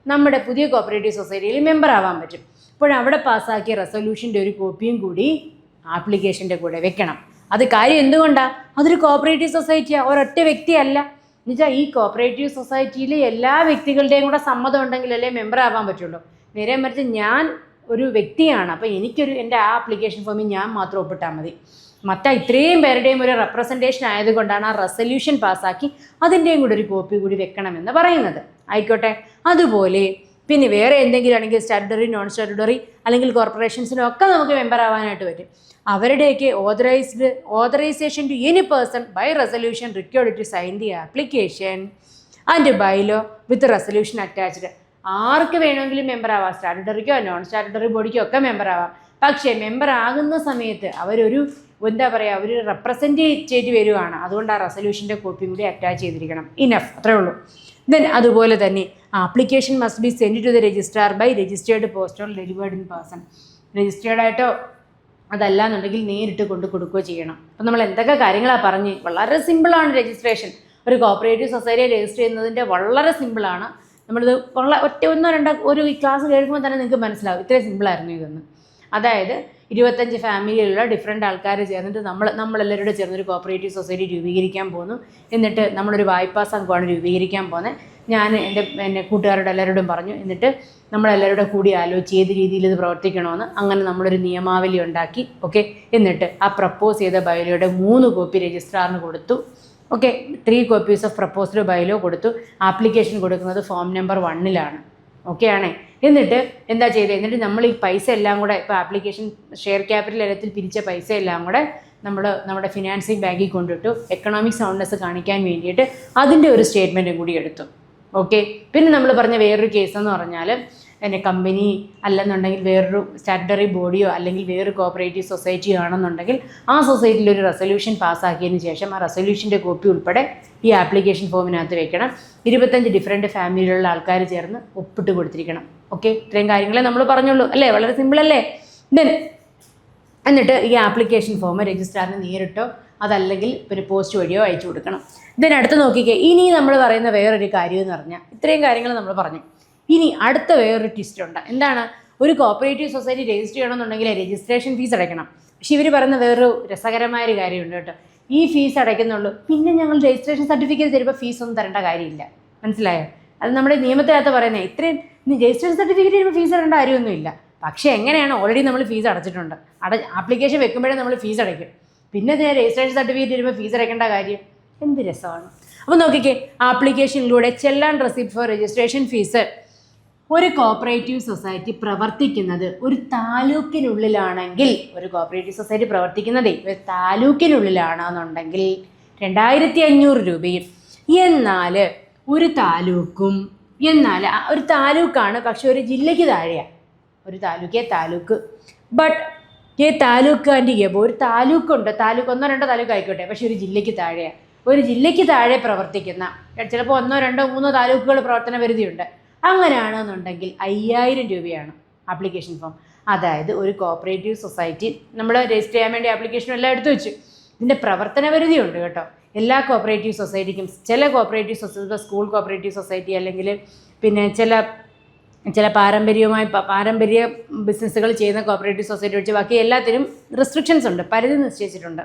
നമ്മുടെ പുതിയ കോപ്പറേറ്റീവ് സൊസൈറ്റിയിൽ മെമ്പർ ആവാൻ പറ്റും. അപ്പോൾ അവിടെ പാസ്സാക്കിയ റെസൊല്യൂഷൻ്റെ ഒരു കോപ്പിയും കൂടി ആപ്ലിക്കേഷൻ്റെ കൂടെ വെക്കണം. അത് കാര്യം എന്തുകൊണ്ടാണ്? അതൊരു കോപ്പറേറ്റീവ് സൊസൈറ്റിയാണ്, ഒരൊറ്റ വ്യക്തിയല്ല. എന്നുവെച്ചാൽ ഈ കോപ്പറേറ്റീവ് സൊസൈറ്റിയിൽ എല്ലാ വ്യക്തികളുടെയും കൂടെ സമ്മതം ഉണ്ടെങ്കിലല്ലേ മെമ്പർ ആവാൻ പറ്റുള്ളൂ. നേരെ മറിച്ച് ഞാൻ ഒരു വ്യക്തിയാണ്, അപ്പോൾ എൻ്റെ ആ ആപ്ലിക്കേഷൻ ഫോമിൽ ഞാൻ മാത്രം ഒപ്പിട്ടാൽ മതി. ഇത്രയും പേരുടെയും ഒരു റെപ്രസെൻറ്റേഷൻ ആയതുകൊണ്ടാണ് ആ റെസൊല്യൂഷൻ പാസ്സാക്കി അതിൻ്റെയും കൂടെ ഒരു കോപ്പി കൂടി വെക്കണമെന്ന് പറയുന്നത്. ആയിക്കോട്ടെ. അതുപോലെ പിന്നെ വേറെ എന്തെങ്കിലും ആണെങ്കിൽ സ്റ്റാറ്റ്യൂട്ടറി, നോൺ സ്റ്റാറ്റ്യൂട്ടറി അല്ലെങ്കിൽ കോർപ്പറേഷൻസിനും ഒക്കെ നമുക്ക് മെമ്പർ ആവാനായിട്ട് പറ്റും. അവരുടെയൊക്കെ authorisation to any person by resolution required to sign the application and bylaw with resolution attached. ആർക്ക് വേണമെങ്കിലും മെമ്പർ ആവാം, സ്റ്റാറ്റ്യൂട്ടറിക്കോ നോൺ സ്റ്റാറ്റ്യൂട്ടറി ബോഡിക്കോ ഒക്കെ മെമ്പർ ആവാം. പക്ഷേ മെമ്പർ ആകുന്ന സമയത്ത് അവരൊരു എന്താ പറയുക, ഒരു റെപ്രസെൻറ്റേറ്റീവ് വരുവാണ്. അതുകൊണ്ട് ആ റെസൊല്യൂഷൻ്റെ കോപ്പിയും കൂടി അറ്റാച്ച് ചെയ്തിരിക്കണം. ഇനഫ്, അത്രേ ഉള്ളൂ. ദെൻ അതുപോലെ തന്നെ application must be send to the registrar by registered post or delivered in person. Registered ആയിട്ടോ അതല്ല എന്നുണ്ടെങ്കിൽ നേരിട്ട് കൊണ്ട് കൊടുക്കുകയോ ചെയ്യണം. അപ്പം നമ്മൾ എന്തൊക്കെ കാര്യങ്ങളാണ് പറഞ്ഞ്, വളരെ സിമ്പിളാണ് രജിസ്ട്രേഷൻ. ഒരു കോപ്പറേറ്റീവ് സൊസൈറ്റിയെ രജിസ്റ്റർ ചെയ്യുന്നതിൻ്റെ വളരെ സിമ്പിളാണ്. നമ്മളിത് ഒന്നോ രണ്ടോ ഒരു ക്ലാസ് കേൾക്കുമ്പോൾ തന്നെ നിങ്ങൾക്ക് മനസ്സിലാവും ഇത്രയും സിമ്പിളായിരുന്നു ഇതെന്ന്. അതായത് 25 ഫാമിലിയിലുള്ള ഡിഫറെൻ്റ് ആൾക്കാർ ചേർന്നിട്ട് നമ്മളെല്ലാവരും ചേർന്നൊരു കോപ്പറേറ്റീവ് സൊസൈറ്റി രൂപീകരിക്കാൻ പോകുന്നു. എന്നിട്ട് നമ്മളൊരു വായ്പാ സംഘമാണ് രൂപീകരിക്കാൻ പോകുന്നത്. ഞാൻ എൻ്റെ കൂട്ടുകാരോട് എല്ലാവരോടും പറഞ്ഞു. എന്നിട്ട് നമ്മളെല്ലാവരുടെ കൂടി ആലോചിച്ച് ഏത് രീതിയിൽ ഇത് പ്രവർത്തിക്കണമെന്ന് അങ്ങനെ നമ്മളൊരു നിയമാവലി ഉണ്ടാക്കി. ഓക്കെ, എന്നിട്ട് ആ പ്രപ്പോസ് ചെയ്ത ബൈലോയുടെ 3 കോപ്പി രജിസ്ട്രാറിന് കൊടുത്തു. Okay, 3 copies of proposed bylaw കൊടുത്തു. ആപ്ലിക്കേഷൻ കൊടുക്കുന്നത് ഫോം നമ്പർ 1 ഓക്കെ ആണേ. എന്നിട്ട് എന്താ ചെയ്തത്, എന്നിട്ട് നമ്മൾ ഈ പൈസ എല്ലാം കൂടെ ഇപ്പോൾ ആപ്ലിക്കേഷൻ ഷെയർ ക്യാപിറ്റൽ ഇനത്തിൽ പിരിച്ച പൈസ എല്ലാം കൂടെ നമ്മുടെ ഫിനാൻസിങ് ബാങ്കിൽ കൊണ്ടിട്ടു. എക്കണോമിക് സൗണ്ട്നെസ് കാണിക്കാൻ വേണ്ടിയിട്ട് അതിൻ്റെ ഒരു സ്റ്റേറ്റ്മെൻറ്റും കൂടി എടുത്തു. ഓക്കെ, പിന്നെ നമ്മൾ പറഞ്ഞ വേറൊരു കേസെന്ന് പറഞ്ഞാൽ എന്നെ കമ്പനി അല്ലെന്നുണ്ടെങ്കിൽ വേറൊരു സ്റ്റാറ്റ്യൂട്ടറി ബോഡിയോ അല്ലെങ്കിൽ വേറൊരു കോപ്പറേറ്റീവ് സൊസൈറ്റിയോ ആണെന്നുണ്ടെങ്കിൽ ആ സൊസൈറ്റിയിൽ ഒരു റെസൊല്യൂഷൻ പാസ്സാക്കിയതിന് ശേഷം ആ റെസൊല്യൂഷൻ്റെ കോപ്പി ഉൾപ്പെടെ ഈ ആപ്ലിക്കേഷൻ ഫോമിനകത്ത് വെക്കണം. 25 ഡിഫറെൻറ്റ് ഫാമിലിയിലുള്ള ആൾക്കാർ ചേർന്ന് ഒപ്പിട്ട് കൊടുത്തിരിക്കണം. ഓക്കെ, ഇത്രയും കാര്യങ്ങളെ നമ്മൾ പറഞ്ഞുള്ളൂ അല്ലേ, വളരെ സിമ്പിളല്ലേ. ദെൻ എന്നിട്ട് ഈ ആപ്ലിക്കേഷൻ ഫോം രജിസ്ട്രാറിന് നേരിട്ടോ അതല്ലെങ്കിൽ പിന്നെ പോസ്റ്റ് വഴിയോ അയച്ചു കൊടുക്കണം. ഇതിനടുത്ത് നോക്കിക്കേ, ഇനി നമ്മൾ പറയുന്ന വേറൊരു കാര്യം എന്ന് പറഞ്ഞാൽ ഇത്രയും കാര്യങ്ങൾ നമ്മൾ പറഞ്ഞു. ഇനി അടുത്ത വേറൊരു ട്വിസ്റ്റ് ഉണ്ട്. എന്താണ്, ഒരു കോപ്പറേറ്റീവ് സൊസൈറ്റി രജിസ്റ്റർ ചെയ്യണമെന്നുണ്ടെങ്കിൽ രജിസ്ട്രേഷൻ ഫീസ് അടയ്ക്കണം. പക്ഷെ ഇവർ പറയുന്ന വേറൊരു രസകരമായൊരു കാര്യമുണ്ട് കേട്ടോ. ഈ ഫീസ് അടയ്ക്കുന്നുള്ളൂ, പിന്നെ ഞങ്ങൾ രജിസ്ട്രേഷൻ സർട്ടിഫിക്കറ്റ് തരുമ്പോൾ ഫീസൊന്നും തരേണ്ട കാര്യമില്ല. മനസ്സിലായോ? അത് നമ്മുടെ നിയമത്തിനകത്ത് പറയുന്നത്. ഇത്രയും രജിസ്ട്രേഷൻ സർട്ടിഫിക്കറ്റ് തരുമ്പോൾ ഫീസ് തരേണ്ട കാര്യമൊന്നുമില്ല. പക്ഷേ എങ്ങനെയാണ്, ഓൾറെഡി നമ്മൾ ഫീസ് അടച്ചിട്ടുണ്ട്. ആപ്ലിക്കേഷൻ വെക്കുമ്പോഴേ നമ്മൾ ഫീസ് അടയ്ക്കും. പിന്നെ രജിസ്ട്രേഷൻ സർട്ടിഫിക്കറ്റ് തരുമ്പോൾ ഫീസ് അടയ്ക്കേണ്ട കാര്യം എന്ത് രസമാണ്. അപ്പോൾ നോക്കിക്കേ, ആപ്ലിക്കേഷനിലൂടെ ചെല്ലാൻ റെസിപ്റ്റ് ഫോർ രജിസ്ട്രേഷൻ ഫീസ്. ഒരു കോപ്പറേറ്റീവ് സൊസൈറ്റി പ്രവർത്തിക്കുന്നത് ഒരു താലൂക്കിനുള്ളിലാണെങ്കിൽ, ഒരു കോപ്പറേറ്റീവ് സൊസൈറ്റി പ്രവർത്തിക്കുന്നതേ ഒരു താലൂക്കിനുള്ളിലാണെന്നുണ്ടെങ്കിൽ 2500 രൂപയും. എന്നാൽ ഒരു താലൂക്കാണ്, പക്ഷെ ഒരു ജില്ലയ്ക്ക് താഴെയാണ്. ഒരു taluk but taluk and above, ഒരു താലൂക്കുണ്ട്, താലൂക്ക് 1-2 താലൂക്ക് ആയിക്കോട്ടെ, പക്ഷെ ഒരു ജില്ലയ്ക്ക് താഴെയാണ്. ഒരു ജില്ലയ്ക്ക് താഴെ പ്രവർത്തിക്കുന്ന ചിലപ്പോൾ 1-2-3 താലൂക്കുകൾ പ്രവർത്തന പരിധിയുണ്ട്. അങ്ങനെയാണെന്നുണ്ടെങ്കിൽ 5000 രൂപയാണ് ആപ്ലിക്കേഷൻ ഫോം. അതായത് ഒരു കോപ്പറേറ്റീവ് സൊസൈറ്റി നമ്മൾ രജിസ്റ്റർ ചെയ്യാൻ വേണ്ടി ആപ്ലിക്കേഷൻ എല്ലാം എടുത്തു വെച്ചു. ഇതിൻ്റെ പ്രവർത്തന പരിധി ഉണ്ട് കേട്ടോ. എല്ലാ കോപ്പറേറ്റീവ് സൊസൈറ്റിക്കും, ചില cooperative society school cooperative society അല്ലെങ്കിൽ പിന്നെ ചില പാരമ്പര്യ ബിസിനസ്സുകൾ ചെയ്യുന്ന കോപ്പറേറ്റീവ് സൊസൈറ്റി വെച്ച് ബാക്കി എല്ലാത്തിനും റെസ്ട്രിക്ഷൻസ് ഉണ്ട്, പരിധി നിശ്ചയിച്ചിട്ടുണ്ട്.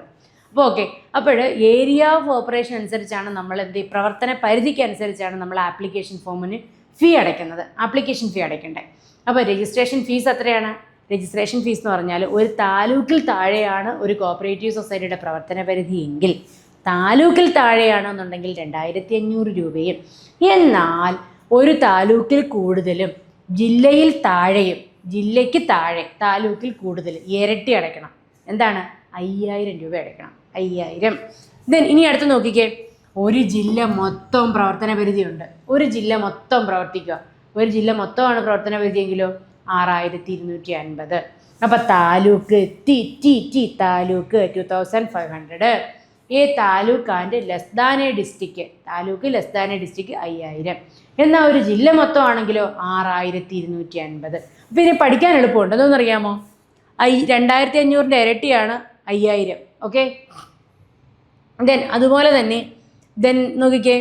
അപ്പോൾ ഓക്കെ, അപ്പോൾ ഏരിയ ഓഫ് ഓപ്പറേഷൻ അനുസരിച്ചാണ് നമ്മൾ പ്രവർത്തന പരിധിക്ക് അനുസരിച്ചാണ് നമ്മൾ ആപ്ലിക്കേഷൻ ഫോമിന് ഫീ അടയ്ക്കുന്നത്, ആപ്ലിക്കേഷൻ ഫീ അടയ്ക്കണ്ടേ. അപ്പോൾ രജിസ്ട്രേഷൻ ഫീസ് എത്രയാണ്? രജിസ്ട്രേഷൻ ഫീസ് എന്ന് പറഞ്ഞാൽ ഒരു താലൂക്കിൽ താഴെയാണ് ഒരു കോപ്പറേറ്റീവ് സൊസൈറ്റിയുടെ പ്രവർത്തന പരിധി എങ്കിൽ, താലൂക്കിൽ താഴെയാണെന്നുണ്ടെങ്കിൽ 2500 രൂപയും. എന്നാൽ ഒരു താലൂക്കിൽ കൂടുതലും ജില്ലയിൽ താഴെയും, ജില്ലയ്ക്ക് താഴെ താലൂക്കിൽ കൂടുതൽ ഇരട്ടി അടയ്ക്കണം. എന്താണ്? 5000 രൂപ അടയ്ക്കണം. 5000. ദെൻ ഇനി അടുത്ത് നോക്കിക്കേ, ഒരു ജില്ല മൊത്തം പ്രവർത്തന പരിധിയുണ്ട്. ഒരു ജില്ല മൊത്തം പ്രവർത്തിക്കുക, ഒരു ജില്ല മൊത്തമാണ് പ്രവർത്തന പരിധിയെങ്കിലോ 6250. അപ്പോൾ taluk taluk 2500. Taluk and less than A district, taluk less than A district 5000. എന്നാൽ ഒരു ജില്ല മൊത്തം ആണെങ്കിലോ 6250. അപ്പോൾ ഇതിന് പഠിക്കാൻ എളുപ്പമുണ്ട്. അതൊന്നറിയാമോ? 2500ൻ്റെ ഇരട്ടിയാണ് 5000. ഓക്കെ, ദെൻ അതുപോലെ തന്നെ നോക്കിക്കേ,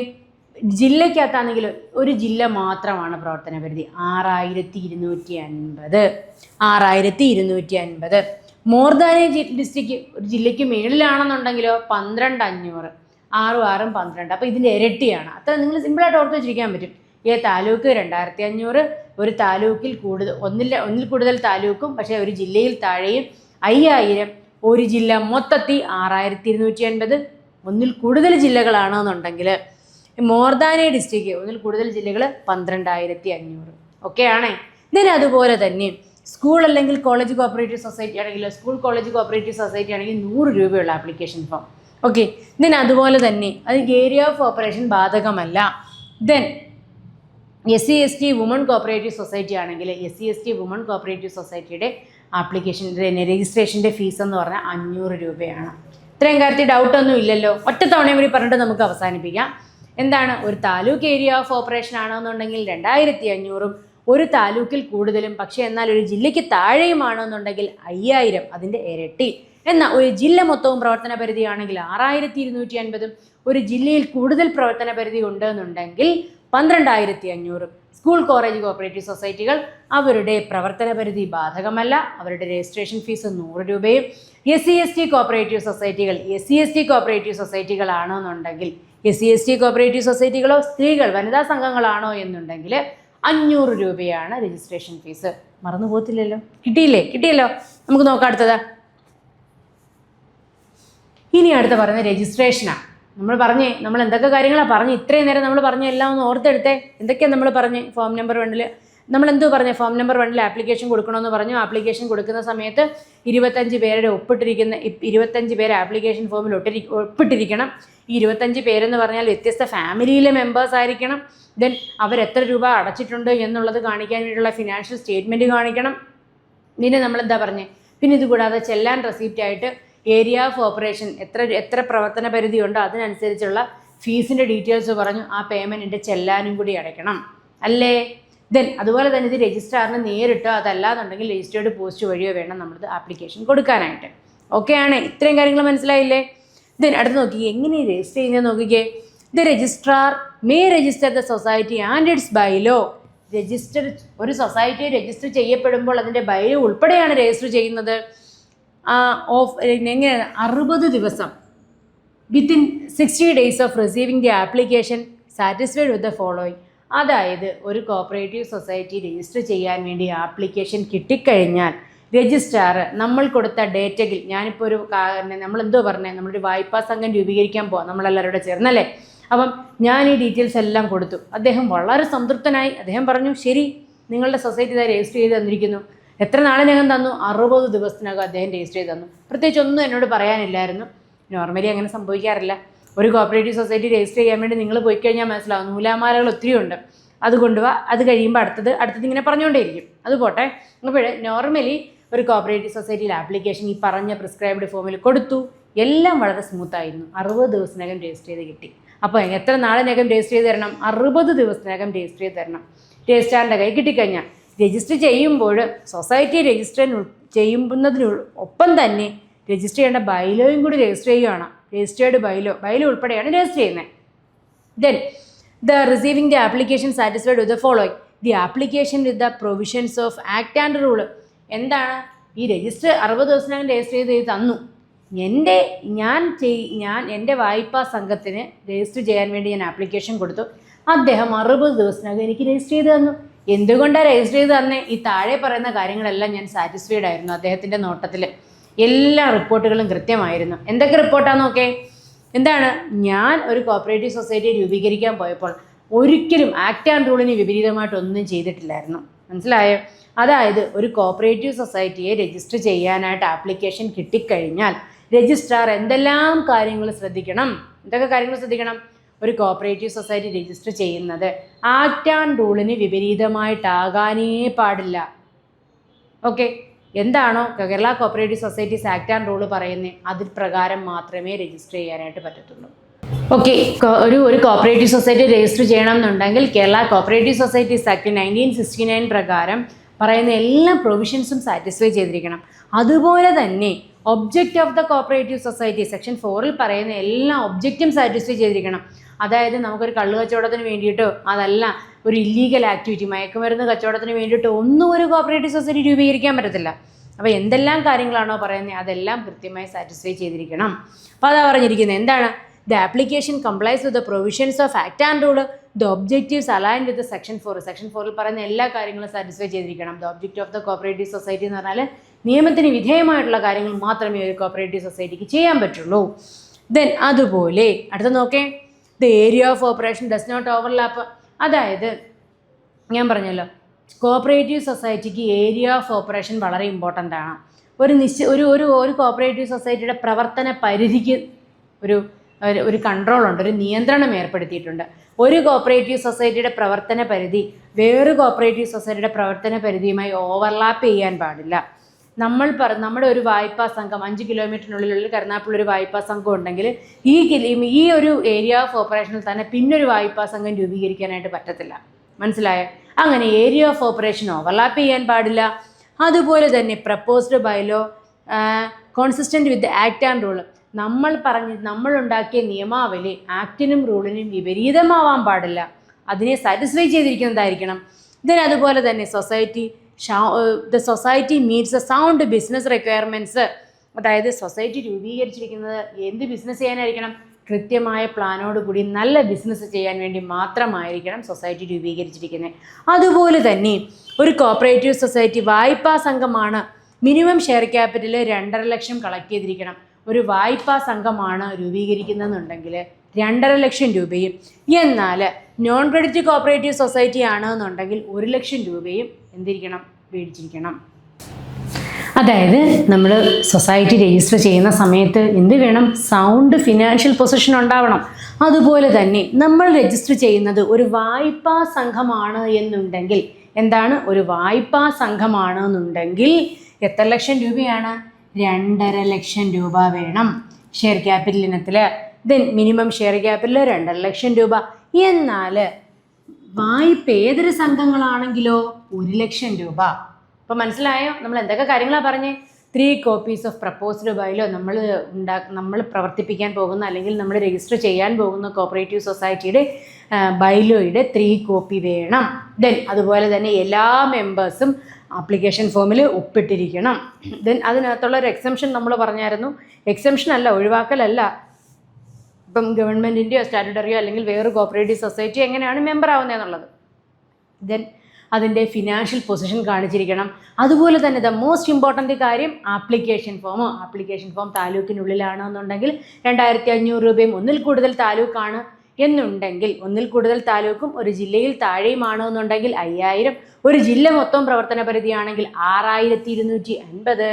ജില്ലയ്ക്കകത്താണെങ്കിൽ ഒരു ജില്ല മാത്രമാണ് പ്രവർത്തന പരിധി 6250. മോർ ദാൻ എ ഡിസ്ട്രിക്റ്റ്, ഒരു ജില്ലയ്ക്ക് മേളിലാണെന്നുണ്ടെങ്കിലോ 12500. 6 12. അപ്പോൾ ഇതിൻ്റെ ഇരട്ടിയാണ്. അത്ര നിങ്ങൾ സിമ്പിളായിട്ട് ഓർത്ത് വെച്ചിരിക്കാൻ പറ്റും. താലൂക്ക് 2500, ഒരു താലൂക്കിൽ ഒന്നിൽ കൂടുതൽ താലൂക്കും പക്ഷേ ഒരു ജില്ലയിൽ താഴെയും 5000. ഒരു ജില്ല മൊത്തത്തിൽ 6250. ഒന്നിൽ കൂടുതൽ ജില്ലകളാണെന്നുണ്ടെങ്കിൽ മോർ ദാൻ എ ഡിസ്ട്രിക്റ്റ്, ഒന്നിൽ കൂടുതൽ ജില്ലകൾ 12500. ഓക്കെ ആണേ. ദെൻ അതുപോലെ തന്നെ സ്കൂൾ അല്ലെങ്കിൽ കോളേജ് കോപ്പറേറ്റീവ് സൊസൈറ്റി ആണെങ്കിൽ സ്കൂൾ കോളേജ് കോപ്പറേറ്റീവ് സൊസൈറ്റി ആണെങ്കിൽ 100 രൂപയുള്ള ആപ്ലിക്കേഷൻ ഫോം. ഓക്കെ. ദെൻ അതുപോലെ തന്നെ അത് ഏരിയ ഓഫ് ഓപ്പറേഷൻ ബാധകമല്ല. Then SC/ST woman cooperative society ആണെങ്കിൽ SC/ST വുമൺ കോപ്പറേറ്റീവ് സൊസൈറ്റിയുടെ ആപ്ലിക്കേഷൻ രജിസ്ട്രേഷൻ്റെ ഫീസ് എന്ന് പറഞ്ഞാൽ 500 രൂപയാണ്. ഇത്രയും കാര്യത്തിൽ ഡൗട്ടൊന്നും ഇല്ലല്ലോ. ഒറ്റ തവണയും കൂടി പറഞ്ഞിട്ട് നമുക്ക് അവസാനിപ്പിക്കാം. എന്താണ്, ഒരു താലൂക്ക് ഏരിയ ഓഫ് ഓപ്പറേഷൻ ആണെന്നുണ്ടെങ്കിൽ 2500-ഉം ഒരു താലൂക്കിൽ കൂടുതലും, പക്ഷേ എന്നാൽ ഒരു ജില്ലയ്ക്ക് താഴെയുമാണെന്നുണ്ടെങ്കിൽ 5000, അതിൻ്റെ ഇരട്ടി. എന്നാൽ ഒരു ജില്ല മൊത്തവും പ്രവർത്തന പരിധിയാണെങ്കിൽ 6250-ഉം ഒരു ജില്ലയിൽ കൂടുതൽ പ്രവർത്തന പരിധി ഉണ്ടെന്നുണ്ടെങ്കിൽ 12500-ഉം. സ്കൂൾ കോളേജ് കോപ്പറേറ്റീവ് സൊസൈറ്റികൾ അവരുടെ പ്രവർത്തന പരിധി ബാധകമല്ല, അവരുടെ രജിസ്ട്രേഷൻ ഫീസ് 100 രൂപയും. SC/ST കോപ്പറേറ്റീവ് സൊസൈറ്റികൾ SC/ST കോപ്പറേറ്റീവ് സൊസൈറ്റികളാണെന്നുണ്ടെങ്കിൽ SC/ST കോപ്പറേറ്റീവ് സൊസൈറ്റികളോ സ്ത്രീകൾ വനിതാ സംഘങ്ങളാണോ എന്നുണ്ടെങ്കിൽ 500 രൂപയാണ് രജിസ്ട്രേഷൻ ഫീസ്. മറന്നു പോകത്തില്ലല്ലോ. കിട്ടിയല്ലോ. നമുക്ക് നോക്കാം അടുത്തത്. ഇനി അടുത്ത പറയുന്നത് രജിസ്ട്രേഷനാണ്. നമ്മൾ എന്തൊക്കെ കാര്യങ്ങളാണ് പറഞ്ഞു, ഇത്രയും നേരം നമ്മൾ പറഞ്ഞ എല്ലാം ഒന്ന് ഓർത്തെടുത്തേ. എന്തൊക്കെയാണ് നമ്മൾ പറഞ്ഞ് ഫോം നമ്പർ 1 നമ്മൾ എന്തോ പറഞ്ഞു, ഫോം നമ്പർ 1 ആപ്ലിക്കേഷൻ കൊടുക്കണമെന്ന് പറഞ്ഞു. ആപ്ലിക്കേഷൻ കൊടുക്കുന്ന സമയത്ത് 25 പേരുടെ 25 പേര് ആപ്ലിക്കേഷൻ ഫോമിൽ ഒപ്പിട്ടിരിക്കണം. ഈ 25 പേരെന്ന് പറഞ്ഞാൽ വ്യത്യസ്ത ഫാമിലിയിലെ മെമ്പേഴ്സ് ആയിരിക്കണം. ദെൻ അവരെത്ര രൂപ അടച്ചിട്ടുണ്ട് എന്നുള്ളത് കാണിക്കാൻ വേണ്ടിയിട്ടുള്ള ഫിനാൻഷ്യൽ സ്റ്റേറ്റ്മെൻറ്റ് കാണിക്കണം. പിന്നെ നമ്മളെന്താ പറഞ്ഞത്, പിന്നെ ഇതുകൂടാതെ ചെല്ലാൻ റെസിപ്റ്റായിട്ട് ഏരിയ ഓഫ് ഓപ്പറേഷൻ എത്ര പ്രവർത്തന പരിധി ഉണ്ടോ അതിനനുസരിച്ചുള്ള ഫീസിൻ്റെ ഡീറ്റെയിൽസ് പറഞ്ഞു. ആ പേയ്മെൻറ്റിൻ്റെ ചെല്ലാനും കൂടി അടയ്ക്കണം അല്ലേ. ദെൻ അതുപോലെ തന്നെ ഇത് രജിസ്ട്രാറിന് നേരിട്ടോ അതല്ലാന്നുണ്ടെങ്കിൽ രജിസ്റ്റേർഡ് പോസ്റ്റ് വഴിയോ വേണം നമ്മളിത് ആപ്ലിക്കേഷൻ കൊടുക്കാനായിട്ട്. ഓക്കെ ആണ്. ഇത്രയും കാര്യങ്ങൾ മനസ്സിലായില്ലേ. ദെൻ അടുത്ത് നോക്കിക്കേ, എങ്ങനെ രജിസ്റ്റർ ചെയ്യുന്നത് നോക്കിക്കേ. The registrar may register the society and it's bylaw. ഒരു സൊസൈറ്റി രജിസ്റ്റർ ചെയ്യപ്പെടുമ്പോൾ അതിൻ്റെ ബൈലോ ഉൾപ്പെടെയാണ് രജിസ്റ്റർ ചെയ്യുന്നത്. എങ്ങനെയാണ് 60 ദിവസം within 60 days of receiving the application satisfied with the following. അതായത് ഒരു കോപ്പറേറ്റീവ് സൊസൈറ്റി രജിസ്റ്റർ ചെയ്യാൻ വേണ്ടി ആപ്ലിക്കേഷൻ കിട്ടിക്കഴിഞ്ഞാൽ രജിസ്ട്രാർ നമ്മൾ കൊടുത്ത ഡേറ്റയിൽ, ഞാനിപ്പോൾ ഒരു നമ്മളെന്തോ പറഞ്ഞത്, നമ്മളൊരു വായ്പാ സംഘം രൂപീകരിക്കാൻ പോകാം നമ്മളെല്ലാവരും കൂടെ ചേർന്നല്ലേ. അപ്പം ഞാൻ ഈ ഡീറ്റെയിൽസ് എല്ലാം കൊടുത്തു. അദ്ദേഹം വളരെ സംതൃപ്തനായി. അദ്ദേഹം പറഞ്ഞു, ശരി, നിങ്ങളുടെ സൊസൈറ്റി ഇതാ രജിസ്റ്റർ ചെയ്ത് തന്നിരിക്കുന്നു. എത്ര നാളിനകം തന്നു? 60 ദിവസത്തിനകം അദ്ദേഹം രജിസ്റ്റർ ചെയ്ത് തന്നു. പ്രത്യേകിച്ച് ഒന്നും എന്നോട് പറയാനില്ലായിരുന്നു. നോർമലി അങ്ങനെ സംഭവിക്കാറില്ല. ഒരു കോപ്പറേറ്റീവ് സൊസൈറ്റി രജിസ്റ്റർ ചെയ്യാൻ വേണ്ടി നിങ്ങൾ പോയി കഴിഞ്ഞാൽ മനസ്സിലാവും, നൂലാമാലകൾ ഒത്തിരി ഉണ്ട്. അത് കൊണ്ടുപോവാ, അത് കഴിയുമ്പോൾ അടുത്തത് ഇങ്ങനെ പറഞ്ഞുകൊണ്ടേയിരിക്കും. അത് പോട്ടെ. അപ്പോൾ നോർമലി ഒരു കോപ്പറേറ്റീവ് സൊസൈറ്റിയിൽ ആപ്ലിക്കേഷൻ ഈ പറഞ്ഞ പ്രിസ്ക്രൈബ്ഡ് ഫോമിൽ കൊടുത്തു. എല്ലാം വളരെ സ്മൂത്തായിരുന്നു. 60 ദിവസത്തിനകം രജിസ്റ്റർ ചെയ്ത് കിട്ടി. അപ്പോൾ എത്ര നാളിനകം രജിസ്റ്റർ ചെയ്ത് തരണം? 60 ദിവസത്തിനകം രജിസ്റ്റർ ചെയ്ത് തരണം. രജിസ്ട്രാറിൻ്റെ കൈ കിട്ടിക്കഴിഞ്ഞാൽ രജിസ്റ്റർ ചെയ്യുമ്പോൾ സൊസൈറ്റി രജിസ്റ്റർ ചെയ്യുന്നതിനൊപ്പം തന്നെ രജിസ്റ്റർ ചെയ്യേണ്ട ബൈലോയും കൂടി രജിസ്റ്റർ ചെയ്യുകയാണ്. രജിസ്റ്റേർഡ് ബൈലോ ഉൾപ്പെടെയാണ് രജിസ്റ്റർ ചെയ്യുന്നത്. Then the receiving the application satisfied with the following. The application with the provisions of act and rule. എന്താണ് ഈ രജിസ്റ്റർ? 60 ദിവസത്തിനകം രജിസ്റ്റർ ചെയ്ത് തന്നു. ഞാൻ എൻ്റെ വായ്പാ സംഘത്തിന് രജിസ്റ്റർ ചെയ്യാൻ വേണ്ടി ഞാൻ ആപ്ലിക്കേഷൻ കൊടുത്തു. അദ്ദേഹം 60 ദിവസത്തിനകം എനിക്ക് രജിസ്റ്റർ ചെയ്ത് തന്നു. എന്തുകൊണ്ടാണ് രജിസ്റ്റർ ചെയ്ത് തന്നെ? ഈ താഴെ പറയുന്ന കാര്യങ്ങളെല്ലാം ഞാൻ സാറ്റിസ്ഫൈഡ് ആയിരുന്നു. അദ്ദേഹത്തിൻ്റെ നോട്ടത്തിൽ എല്ലാ റിപ്പോർട്ടുകളും കൃത്യമായിരുന്നു. എന്തൊക്കെ റിപ്പോർട്ടാണെന്ന് നോക്കേ. എന്താണ്? ഞാൻ ഒരു കോപ്പറേറ്റീവ് സൊസൈറ്റി രൂപീകരിക്കാൻ പോയപ്പോൾ ഒരിക്കലും ആക്ട് ആൻഡ് റൂളിന് വിപരീതമായിട്ടൊന്നും ചെയ്തിട്ടില്ലായിരുന്നു. മനസ്സിലായോ? അതായത് ഒരു കോപ്പറേറ്റീവ് സൊസൈറ്റിയെ രജിസ്റ്റർ ചെയ്യാനായിട്ട് ആപ്ലിക്കേഷൻ കിട്ടിക്കഴിഞ്ഞാൽ രജിസ്ട്രാർ എന്തെല്ലാം കാര്യങ്ങൾ ശ്രദ്ധിക്കണം? എന്തൊക്കെ കാര്യങ്ങൾ ശ്രദ്ധിക്കണം? ഒരു കോപ്പറേറ്റീവ് സൊസൈറ്റി രജിസ്റ്റർ ചെയ്യുന്നത് ആക്ട് ആൻഡ് റൂളിന് വിപരീതമായിട്ടാകാനേ പാടില്ല. ഓക്കെ. എന്താണോ Kerala cooperative societies act and rule പറയുന്നത് അതിൽ പ്രകാരം മാത്രമേ രജിസ്റ്റർ ചെയ്യാനായിട്ട് പറ്റത്തുള്ളൂ. ഓക്കെ. ഒരു കോപ്പറേറ്റീവ് സൊസൈറ്റി രജിസ്റ്റർ ചെയ്യണം എന്നുണ്ടെങ്കിൽ കേരള കോപ്പറേറ്റീവ് സൊസൈറ്റീസ് ആക്ട് 1969 പ്രകാരം പറയുന്ന എല്ലാ പ്രൊവിഷൻസും സാറ്റിസ്ഫൈ ചെയ്തിരിക്കണം. അതുപോലെ തന്നെ object of the cooperative society section 4 പറയുന്ന എല്ലാ ഒബ്ജക്റ്റും സാറ്റിസ്ഫൈ ചെയ്തിരിക്കണം. അതായത് നമുക്കൊരു കള്ള് കച്ചവടത്തിന് വേണ്ടിയിട്ടോ അതല്ല ഒരു ഇല്ലീഗൽ ആക്ടിവിറ്റി മയക്കുമരുന്ന് കച്ചവടത്തിന് വേണ്ടിയിട്ടോ ഒന്നും ഒരു കോപ്പറേറ്റീവ് സൊസൈറ്റി രൂപീകരിക്കാൻ പറ്റത്തില്ല. അപ്പോൾ എന്തെല്ലാം കാര്യങ്ങളാണോ പറയുന്നത് അതെല്ലാം കൃത്യമായി സാറ്റിസ്ഫൈ ചെയ്തിരിക്കണം. അപ്പോൾ അതാ പറഞ്ഞിരിക്കുന്നത്. എന്താണ്? The application complies with the provisions of act and rule. The objectives align with section 4. Section 4 പറയുന്ന എല്ലാ കാര്യങ്ങളും സാറ്റിസ്ഫൈ ചെയ്തിരിക്കണം. The object of the cooperative society എന്ന് പറഞ്ഞാൽ നിയമത്തിന് വിധേയമായിട്ടുള്ള കാര്യങ്ങൾ മാത്രമേ ഒരു കോപ്പറേറ്റീവ് സൊസൈറ്റിക്ക് ചെയ്യാൻ പറ്റുള്ളൂ. ദെൻ അതുപോലെ അടുത്ത നോക്കേ. The area of operation does not overlap. അതായത് ഞാൻ പറഞ്ഞല്ലോ കോപ്പറേറ്റീവ് സൊസൈറ്റിക്ക് ഏരിയ ഓഫ് ഓപ്പറേഷൻ വളരെ ഇമ്പോർട്ടൻ്റ് ആണ്. ഒരു കോപ്പറേറ്റീവ് സൊസൈറ്റിയുടെ പ്രവർത്തന പരിധിക്ക് ഒരു കൺട്രോളുണ്ട്, ഒരു നിയന്ത്രണം ഏർപ്പെടുത്തിയിട്ടുണ്ട്. ഒരു കോപ്പറേറ്റീവ് സൊസൈറ്റിയുടെ പ്രവർത്തന പരിധി വേറൊരു കോപ്പറേറ്റീവ് സൊസൈറ്റിയുടെ പ്രവർത്തന പരിധിയുമായി ഓവർലാപ്പ് ചെയ്യാൻ പാടില്ല. നമ്മുടെ ഒരു വായ്പാ സംഘം 5 കിലോമീറ്ററിനുള്ളിലുള്ള കരുനാഗപ്പള്ളി ഒരു വായ്പാ സംഘം ഉണ്ടെങ്കിൽ ഈ ഒരു ഏരിയ ഓഫ് ഓപ്പറേഷനിൽ തന്നെ പിന്നൊരു വായ്പാ സംഘം രൂപീകരിക്കാനായിട്ട് പറ്റത്തില്ല. മനസ്സിലായോ? അങ്ങനെ ഏരിയ ഓഫ് ഓപ്പറേഷൻ ഓവർലാപ്പ് ചെയ്യാൻ പാടില്ല. അതുപോലെ തന്നെ proposed bylaw consistent with act and rule, നമ്മളുണ്ടാക്കിയ നിയമാവലി ആക്ടിനും റൂളിനും വിപരീതമാവാൻ പാടില്ല. അതിനെ സാറ്റിസ്ഫൈ ചെയ്തിരിക്കുന്നതായിരിക്കണം. അതുപോലെ തന്നെ the society meets a sound business requirements. അതായത് സൊസൈറ്റി രൂപീകരിച്ചിരിക്കുന്നത് എന്ത് ബിസിനസ് ചെയ്യാനായിരിക്കണം? കൃത്യമായ പ്ലാനോടുകൂടി നല്ല ബിസിനസ് ചെയ്യാൻ വേണ്ടി മാത്രമായിരിക്കണം സൊസൈറ്റി രൂപീകരിച്ചിരിക്കുന്നത്. അതുപോലെ തന്നെ ഒരു കോപ്പറേറ്റീവ് സൊസൈറ്റി വായ്പാ സംഘമാണ്, മിനിമം ഷെയർ ക്യാപിറ്റൽ 2.5 ലക്ഷം കളക്ട് ചെയ്തിരിക്കണം. ഒരു വായ്പാ സംഘമാണ് രൂപീകരിക്കുന്നതെന്നുണ്ടെങ്കിൽ 2.5 ലക്ഷം രൂപയും, എന്നാൽ നോൺ ക്രെഡിറ്റ് കോപ്പറേറ്റീവ് സൊസൈറ്റി ആണെന്നുണ്ടെങ്കിൽ 1 ലക്ഷം രൂപയും എന്തിരിക്കണം? മേടിച്ചിരിക്കണം. അതായത് നമ്മൾ സൊസൈറ്റി രജിസ്റ്റർ ചെയ്യുന്ന സമയത്ത് എന്ത് വേണം? സൗണ്ട് ഫിനാൻഷ്യൽ പൊസിഷൻ ഉണ്ടാവണം. അതുപോലെ തന്നെ നമ്മൾ രജിസ്റ്റർ ചെയ്യുന്നത് ഒരു വായ്പാ സംഘമാണ് എന്നുണ്ടെങ്കിൽ, എന്താണ്? ഒരു വായ്പാ സംഘമാണെന്നുണ്ടെങ്കിൽ എത്ര ലക്ഷം രൂപയാണ്? 2.5 ലക്ഷം രൂപ വേണം ഷെയർ ക്യാപിറ്റൽ ഇനത്തിൽ. മിനിമം ഷെയർ ക്യാപിറ്റൽ 2.5 ലക്ഷം രൂപ. എന്നാൽ വായ്പേതര സംഘങ്ങളാണെങ്കിലോ 1 ലക്ഷം രൂപ. അപ്പോൾ മനസ്സിലായോ നമ്മൾ എന്തൊക്കെ കാര്യങ്ങളാണ് പറഞ്ഞേ? 3 കോപ്പീസ് ഓഫ് പ്രപ്പോസ്ഡ് ബൈലോ നമ്മൾ പ്രവർത്തിപ്പിക്കാൻ പോകുന്ന അല്ലെങ്കിൽ നമ്മൾ രജിസ്റ്റർ ചെയ്യാൻ പോകുന്ന കോപ്പറേറ്റീവ് സൊസൈറ്റിയുടെ ബൈലോയുടെ 3 കോപ്പി വേണം. അതുപോലെ തന്നെ എല്ലാ മെമ്പേഴ്സും ആപ്ലിക്കേഷൻ ഫോമിൽ ഒപ്പിട്ടിരിക്കണം. അതിനകത്തുള്ള ഒരു എക്സംഷൻ നമ്മൾ പറഞ്ഞായിരുന്നു. എക്സംഷൻ അല്ല, ഒഴിവാക്കലല്ല. ഇപ്പം ഗവൺമെൻറ്റിൻ്റെയോ സ്റ്റാറ്റ്യൂട്ടറിയോ അല്ലെങ്കിൽ വേറൊരു കോപ്പറേറ്റീവ് സൊസൈറ്റി എങ്ങനെയാണ് മെമ്പർ ആവുന്നതെന്നുള്ളത്. അതിൻ്റെ ഫിനാൻഷ്യൽ പൊസിഷൻ കാണിച്ചിരിക്കണം. അതുപോലെ തന്നെ ദ മോസ്റ്റ് ഇമ്പോർട്ടൻ്റ് കാര്യം ആപ്ലിക്കേഷൻ ഫോം താലൂക്കിനുള്ളിലാണെന്നുണ്ടെങ്കിൽ 2500 രൂപയും, ഒന്നിൽ കൂടുതൽ താലൂക്കാണ് എന്നുണ്ടെങ്കിൽ, ഒന്നിൽ കൂടുതൽ താലൂക്കും ഒരു ജില്ലയിൽ താഴെയുമാണ് എന്നുണ്ടെങ്കിൽ 5000, ഒരു ജില്ല മൊത്തം പ്രവർത്തന പരിധിയാണെങ്കിൽ 6250,